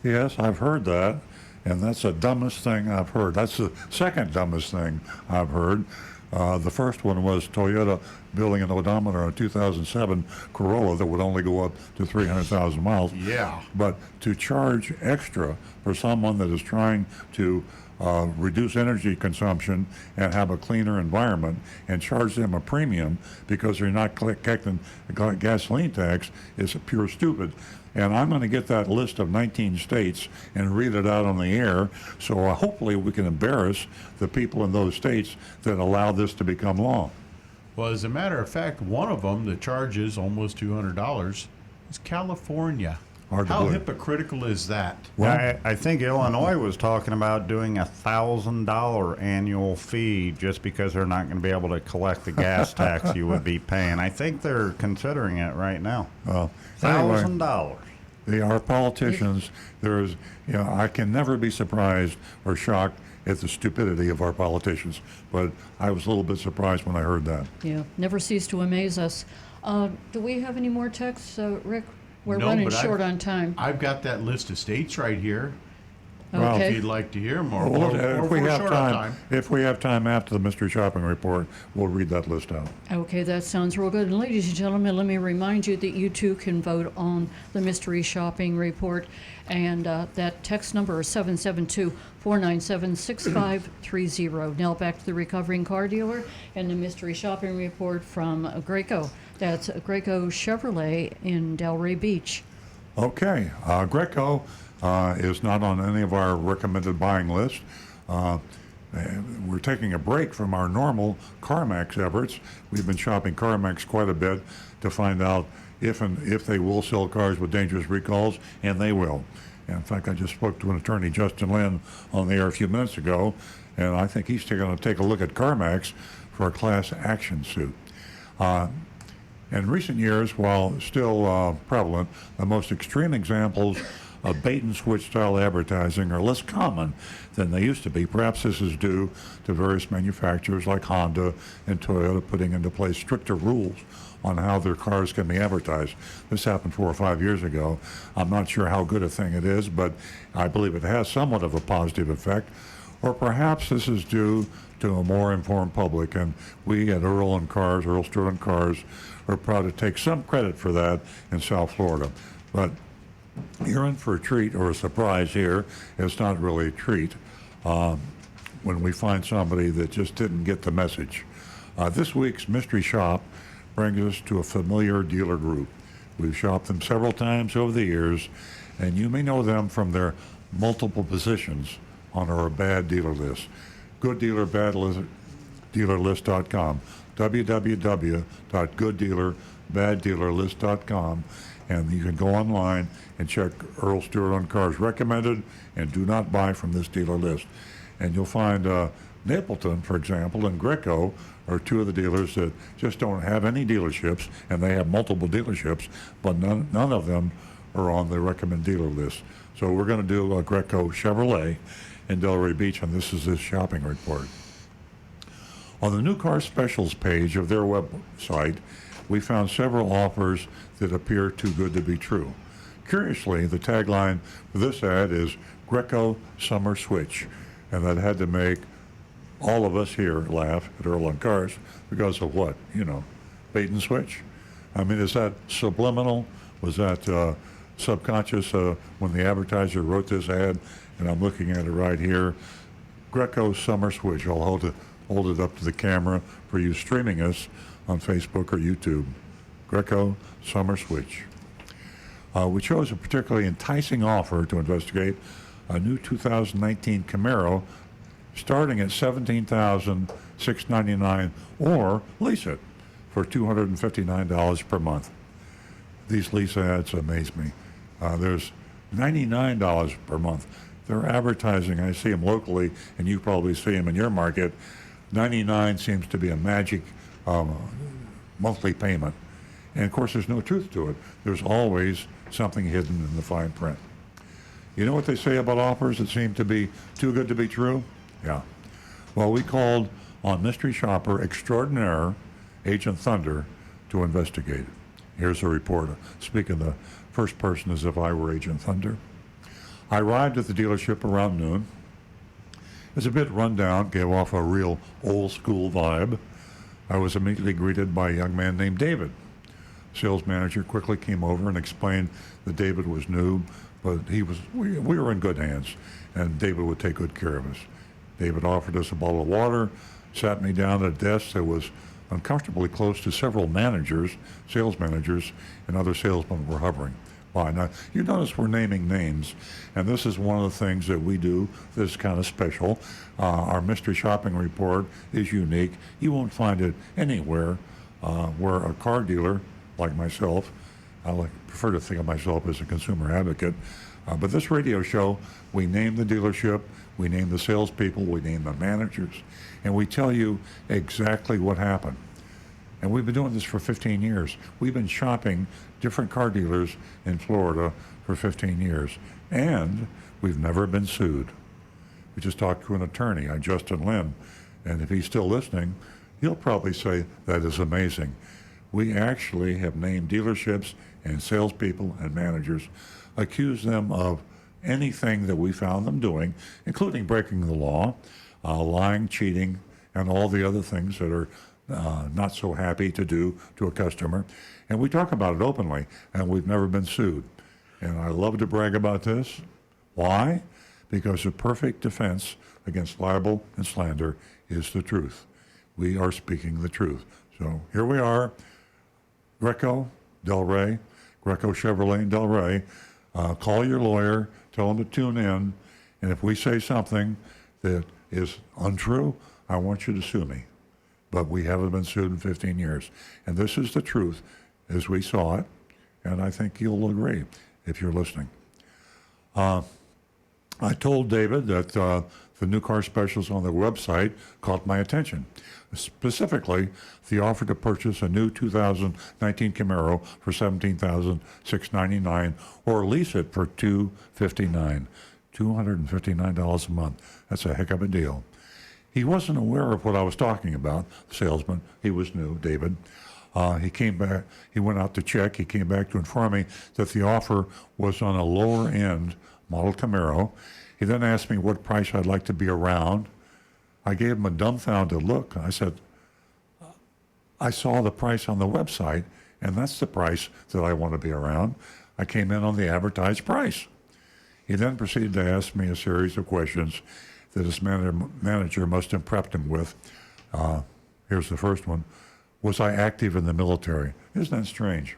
Yes, I've heard that, and that's the dumbest thing I've heard. That's the second dumbest thing I've heard. The first one was Toyota building an odometer on a 2007 Corolla that would only go up to 300,000 miles. Yeah. But to charge extra for someone that is trying to reduce energy consumption and have a cleaner environment and charge them a premium because they're not collecting gasoline tax is pure stupid. And I'm going to get that list of 19 states and read it out on the air, so hopefully we can embarrass the people in those states that allow this to become law. Well, as a matter of fact, one of them that charges almost $200 is California. Hard to How believe. hypocritical is that? Well, I think Illinois was talking about doing $1,000 annual fee just because they're not going to be able to collect the gas tax you would be paying. I think they're considering it right now. $1,000. Our politicians, I can never be surprised or shocked at the stupidity of our politicians, but I was a little bit surprised when I heard that. Yeah, never cease to amaze us. Do we have any more texts, Rick? We're No, running but short on time. I've got that list of states right here. Well, If you'd like to hear more, Well, or if we we're have short on time. if we have time after the mystery shopping report, we'll read that list out. Okay, that sounds real good. And ladies and gentlemen, let me remind you that you too can vote on the mystery shopping report. And that text number is 772-497-6530. Now back to the recovering car dealer and the mystery shopping report from Graco. That's Graco Chevrolet in Delray Beach. Okay, Greco is not on any of our recommended buying list. We're taking a break from our normal CarMax efforts. We've been shopping CarMax quite a bit to find out if they will sell cars with dangerous recalls, and they will. In fact, I just spoke to an attorney, Justin Lynn, on the air a few minutes ago, and I think he's going to take a look at CarMax for a class action suit. In recent years, while still prevalent, the most extreme examples of bait and switch style advertising are less common than they used to be. Perhaps this is due to various manufacturers like Honda and Toyota putting into place stricter rules on how their cars can be advertised. This happened 4 or 5 years ago. I'm not sure how good a thing it is, but I believe it has somewhat of a positive effect. Or perhaps this is due to a more informed public, and we at Earl Stewart and Cars, are proud to take some credit for that in South Florida. But you're in for a treat or a surprise here. It's not really a treat when we find somebody that just didn't get the message. This week's Mystery Shop brings us to a familiar dealer group. We've shopped them several times over the years, and you may know them from their multiple positions on our bad dealer list. Good Dealer, Bad Dealerlist.com, www.gooddealerbaddealerlist.com, and you can go online and check Earl Stewart on Cars recommended and do not buy from this dealer list. And you'll find Napleton, for example, and Greco are two of the dealers that just don't have any dealerships, and they have multiple dealerships, but none of them are on the recommend dealer list. So we're going to do a Greco Chevrolet in Delray Beach, and this is this shopping report. On the new car specials page of their website, we found several offers that appear too good to be true. Curiously, the tagline for this ad is Greco Summer Switch, and that had to make all of us here laugh at Earl on Cars because of what? Bait and switch? I mean, is that subliminal? Was that subconscious when the advertiser wrote this ad? And I'm looking at it right here. Greco Summer Switch. I'll hold it up to the camera for you streaming us on Facebook or YouTube. Greco Summer Switch. We chose a particularly enticing offer to investigate a new 2019 Camaro starting at $17,699 or lease it for $259 per month. These lease ads amaze me. There's $99 per month. They're advertising, I see them locally, and you probably see them in your market. $99 seems to be a magic monthly payment. And of course, there's no truth to it. There's always something hidden in the fine print. You know what they say about offers that seem to be too good to be true? Yeah. Well, we called on mystery shopper extraordinaire, Agent Thunder, to investigate it. Here's the report. Speak in the first person as if I were Agent Thunder. I arrived at the dealership around noon. It was a bit run down, gave off a real old school vibe. I was immediately greeted by a young man named David. Sales manager quickly came over and explained that David was new, but we were in good hands, and David would take good care of us. David offered us a bottle of water, sat me down at a desk that was uncomfortably close to several managers, sales managers, and other salesmen were hovering by. Now, you notice we're naming names, and this is one of the things that we do that's kind of special. Our mystery shopping report is unique. You won't find it anywhere where a car dealer like myself, prefer to think of myself as a consumer advocate, but this radio show, we name the dealership, we name the salespeople, we name the managers, and we tell you exactly what happened. And we've been doing this for 15 years. We've been shopping different car dealers in Florida for 15 years, and we've never been sued. We just talked to an attorney, Justin Lynn, and if he's still listening, he'll probably say that is amazing. We actually have named dealerships and salespeople and managers, accused them of anything that we found them doing, including breaking the law, lying, cheating, and all the other things that are not so happy to do to a customer. And we talk about it openly, and we've never been sued. And I love to brag about this. Why? Because the perfect defense against libel and slander is the truth. We are speaking the truth. So here we are. Greco, Del Rey, Greco Chevrolet in Del Rey. Call your lawyer, tell them to tune in, and if we say something that is untrue, I want you to sue me. But we haven't been sued in 15 years. And this is the truth as we saw it, and I think you'll agree if you're listening. I told David that the new car specials on their website caught my attention. Specifically, the offer to purchase a new 2019 Camaro for $17,699 or lease it for $259, $259 a month. That's a heck of a deal. He wasn't aware of what I was talking about, the salesman. He was new, David. He came back, he went out to check. He came back to inform me that the offer was on a lower end model Camaro. He then asked me what price I'd like to be around. I gave him a dumbfounded look. I said, I saw the price on the website, and that's the price that I want to be around. I came in on the advertised price. He then proceeded to ask me a series of questions that his manager must have prepped him with. Here's the first one. Was I active in the military? Isn't that strange?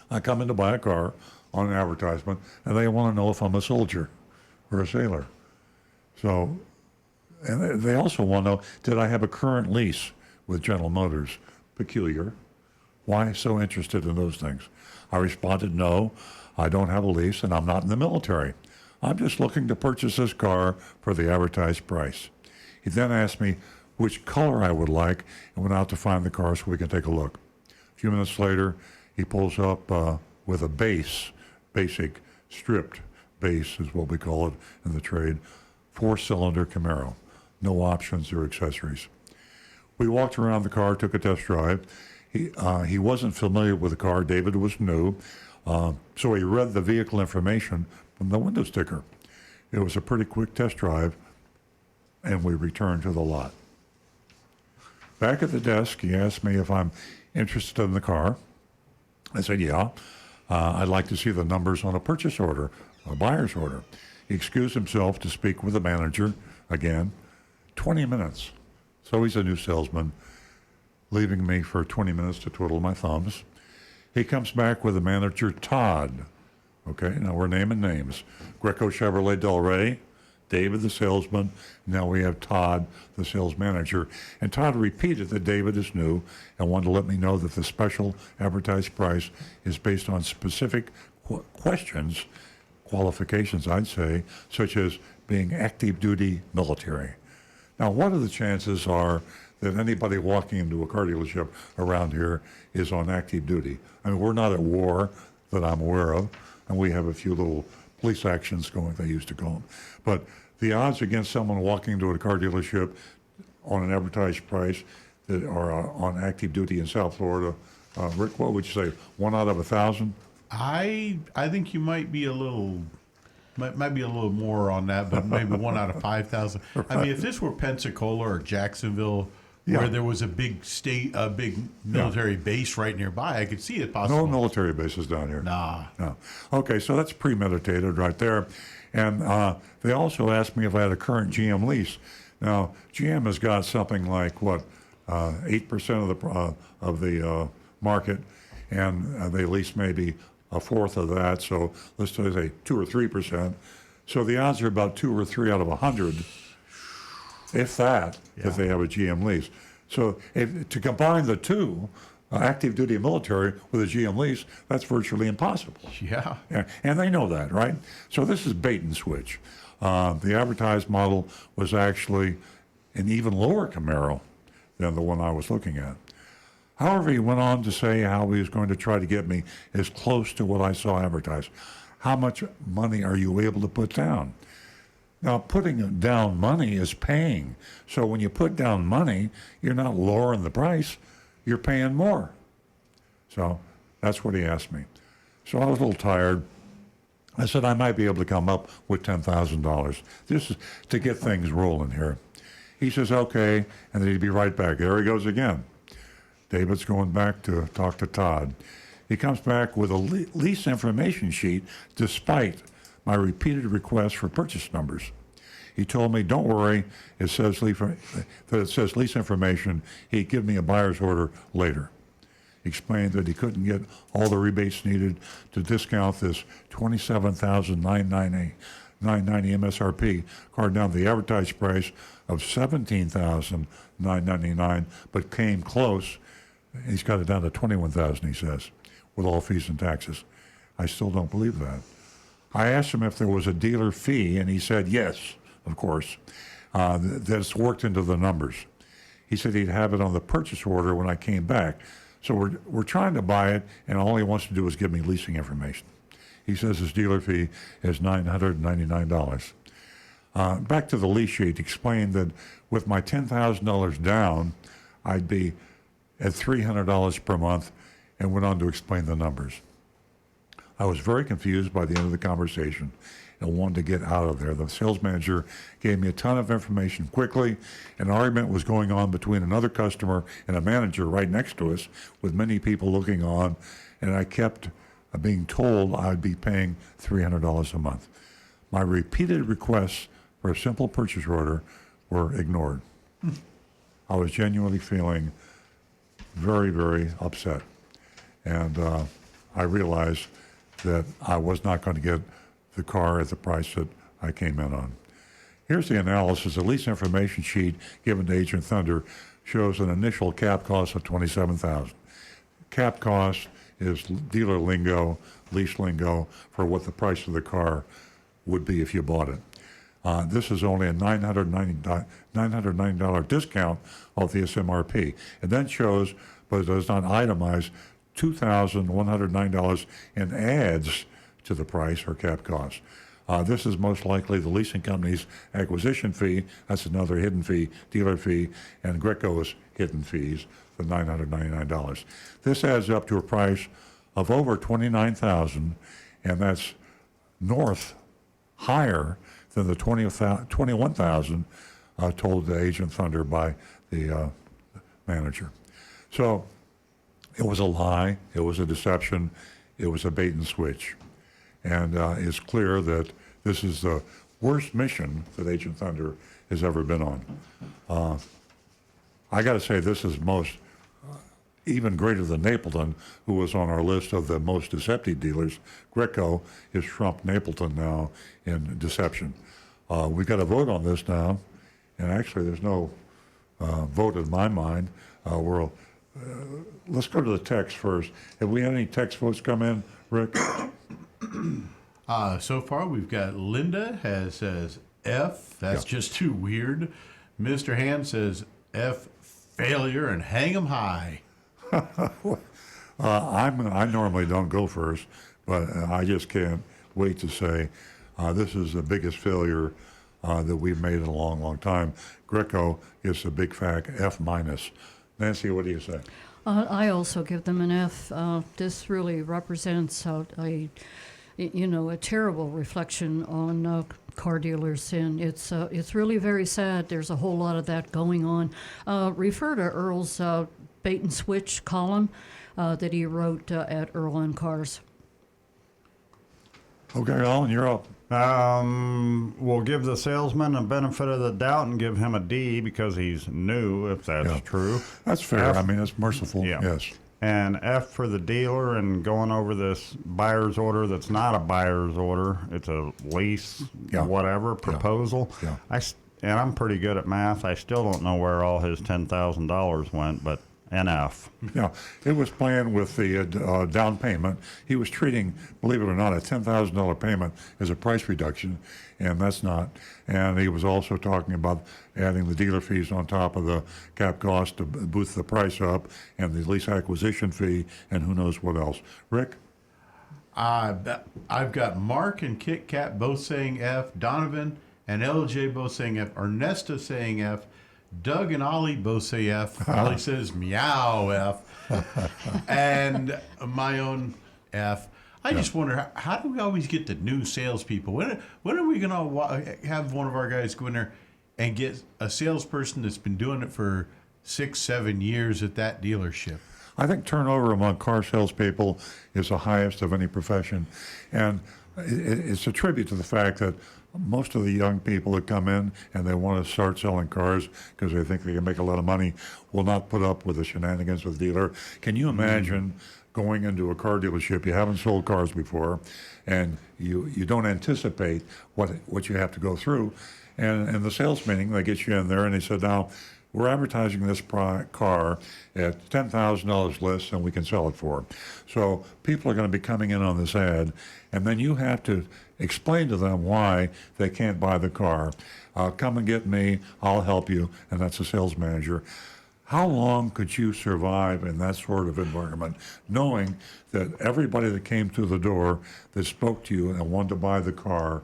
I come in to buy a car on an advertisement, and they want to know if I'm a soldier or a sailor. So, and they also want to know, did I have a current lease with General Motors? Peculiar. Why so interested in those things? I responded, no, I don't have a lease, and I'm not in the military. I'm just looking to purchase this car for the advertised price. He then asked me which color I would like and went out to find the car so we can take a look. A few minutes later, he pulls up with a basic stripped base is what we call it in the trade, 4-cylinder Camaro. No options or accessories. We walked around the car, took a test drive. He wasn't familiar with the car. David was new. So he read the vehicle information from the window sticker. It was a pretty quick test drive, and we returned to the lot. Back at the desk, he asked me if I'm interested in the car. I said, yeah. I'd like to see the numbers on a purchase order, a buyer's order. He excused himself to speak with the manager again. 20 minutes. So he's a new salesman, leaving me for 20 minutes to twiddle my thumbs. He comes back with the manager, Todd. Okay, now we're naming names. Greco Chevrolet Del Rey, David the salesman. Now we have Todd, the sales manager. And Todd repeated that David is new and wanted to let me know that the special advertised price is based on specific questions, qualifications, I'd say, such as being active duty military. Now, what are the chances are that anybody walking into a car dealership around here is on active duty? I mean, we're not at war that I'm aware of, and we have a few little police actions going, they used to call them. But the odds against someone walking into a car dealership on an advertised price that are on active duty in South Florida, Rick, what would you say? 1 out of 1,000? I think you might be a little might be a little more on that, but maybe 1 out of 5,000. I mean, if this were Pensacola or Jacksonville, where there was a big military base right nearby, I could see it possible. No military bases down here. Nah. No. Okay, so that's premeditated right there. And they also asked me if I had a current GM lease. Now, GM has got something like, 8% of the market, and they lease maybe a fourth of that. So let's say 2 or 3%. So the odds are about 2 or 3 out of 100, if that, if they have a GM lease. So to combine the two, active duty military with a GM lease, that's virtually impossible. Yeah. And they know that, right? So this is bait and switch. The advertised model was actually an even lower Camaro than the one I was looking at. However, he went on to say how he was going to try to get me as close to what I saw advertised. How much money are you able to put down? Now, putting down money is paying. So when you put down money, you're not lowering the price, you're paying more. So that's what he asked me. So I was a little tired. I said I might be able to come up with $10,000. This is to get things rolling here. He says, okay, and then he'd be right back. There he goes again. David's going back to talk to Todd. He comes back with a lease information sheet despite my repeated requests for purchase numbers. He told me, don't worry, it says lease information. He'd give me a buyer's order later. He explained that he couldn't get all the rebates needed to discount this $27,990 MSRP car down to the advertised price of $17,999, but came close. He's got it down to $21,000, he says, with all fees and taxes. I still don't believe that. I asked him if there was a dealer fee, and he said yes, of course. That's worked into the numbers. He said he'd have it on the purchase order when I came back. So we're trying to buy it, and all he wants to do is give me leasing information. He says his dealer fee is $999. Back to the lease sheet, explained that with my $10,000 down, I'd be at $300 per month, and went on to explain the numbers. I was very confused by the end of the conversation and wanted to get out of there. The sales manager gave me a ton of information quickly. An argument was going on between another customer and a manager right next to us, with many people looking on, and I kept being told I'd be paying $300 a month. My repeated requests for a simple purchase order were ignored. I was genuinely feeling very, very upset. And I realized that I was not going to get the car at the price that I came in on. Here's the analysis. The lease information sheet given to Agent Thunder shows an initial cap cost of $27,000. Cap cost is dealer lingo, lease lingo, for what the price of the car would be if you bought it. This is only a $990 discount off the SMRP. It then shows, but it does not itemize, $2,109 and adds to the price or cap cost. This is most likely the leasing company's acquisition fee. That's another hidden fee, dealer fee, and Greco's hidden fees, the $999. This adds up to a price of over $29,000, and that's higher than the $21,000 told to Agent Thunder by the manager. So it was a lie, it was a deception, it was a bait and switch. And it's clear that this is the worst mission that Agent Thunder has ever been on. I got to say, this is even greater than Napleton, who was on our list of the most deceptive dealers. Greco is trumped Napleton now in deception. We've got to vote on this now, and actually there's no vote in my mind. Let's go to the text first. Have we had any text votes come in, Rick? So far, we've got Linda says F. That's just too weird. Mr. Hand says F failure and hang 'em high. I normally don't go first, but I just can't wait to say this is the biggest failure that we've made in a long, long time. Greco is a big fat F minus. Nancy, what do you say? I also give them an F. This really represents a terrible reflection on car dealers, and it's really very sad. There's a whole lot of that going on. Refer to Earl's bait and switch column that he wrote at Earl on Cars. Okay, Alan, you're up. We'll give the salesman a benefit of the doubt and give him a D because he's new, if that's true. That's fair. F, I mean, it's merciful. yeah. Yes. And F for the dealer and going over this buyer's order that's not a buyer's order. It's a lease, whatever, proposal. Yeah. And I'm pretty good at math. I still don't know where all his $10,000 went, but an F. Yeah, it was planned with the down payment. He was treating, believe it or not, a $10,000 payment as a price reduction, and that's not. And he was also talking about adding the dealer fees on top of the cap cost to boost the price up, and the lease acquisition fee, and who knows what else. Rick? I've got Mark and Kit Kat both saying F, Donovan and LJ both saying F, Ernesto saying F, Doug and Ollie both say F. Ollie says meow F. And my own F. I just wonder, how do we always get the new salespeople? When are we going to have one of our guys go in there and get a salesperson that's been doing it for 6-7 years at that dealership? I think turnover among car salespeople is the highest of any profession. And it's a tribute to the fact that most of the young people that come in and they want to start selling cars because they think they can make a lot of money will not put up with the shenanigans of the dealer. Can you imagine going into a car dealership? You haven't sold cars before, and you don't anticipate what you have to go through. And in the sales meeting, they get you in there and they said, now, we're advertising this car at $10,000 less than we can sell it for. So people are going to be coming in on this ad, and then you have to explain to them why they can't buy the car. Come and get me, I'll help you, and that's a sales manager. How long could you survive in that sort of environment, knowing that everybody that came through the door that spoke to you and wanted to buy the car,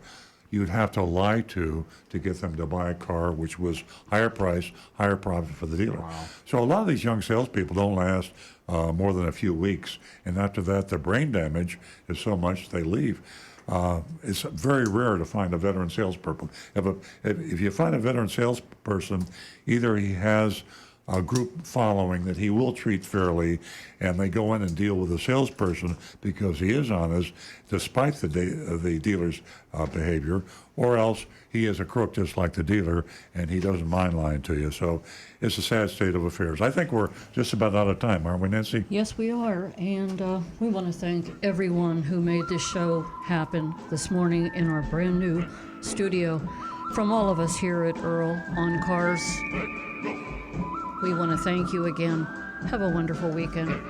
you'd have to lie to get them to buy a car, which was higher price, higher profit for the dealer. Wow. So a lot of these young salespeople don't last more than a few weeks, and after that, the brain damage is so much they leave. It's very rare to find a veteran salesperson. If you find a veteran salesperson, either he has a group following that he will treat fairly, and they go in and deal with the salesperson because he is honest, despite the dealer's behavior, or else he is a crook just like the dealer, and he doesn't mind lying to you. So it's a sad state of affairs. I think we're just about out of time, aren't we, Nancy? Yes, we are, and we want to thank everyone who made this show happen this morning in our brand new studio. From all of us here at Earl on Cars, we want to thank you again. Have a wonderful weekend.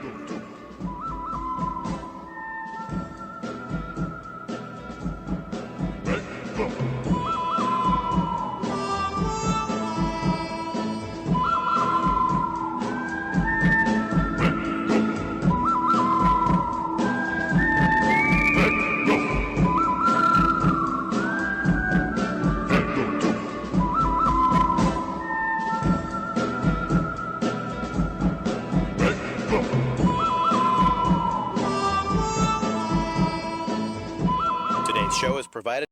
Show is provided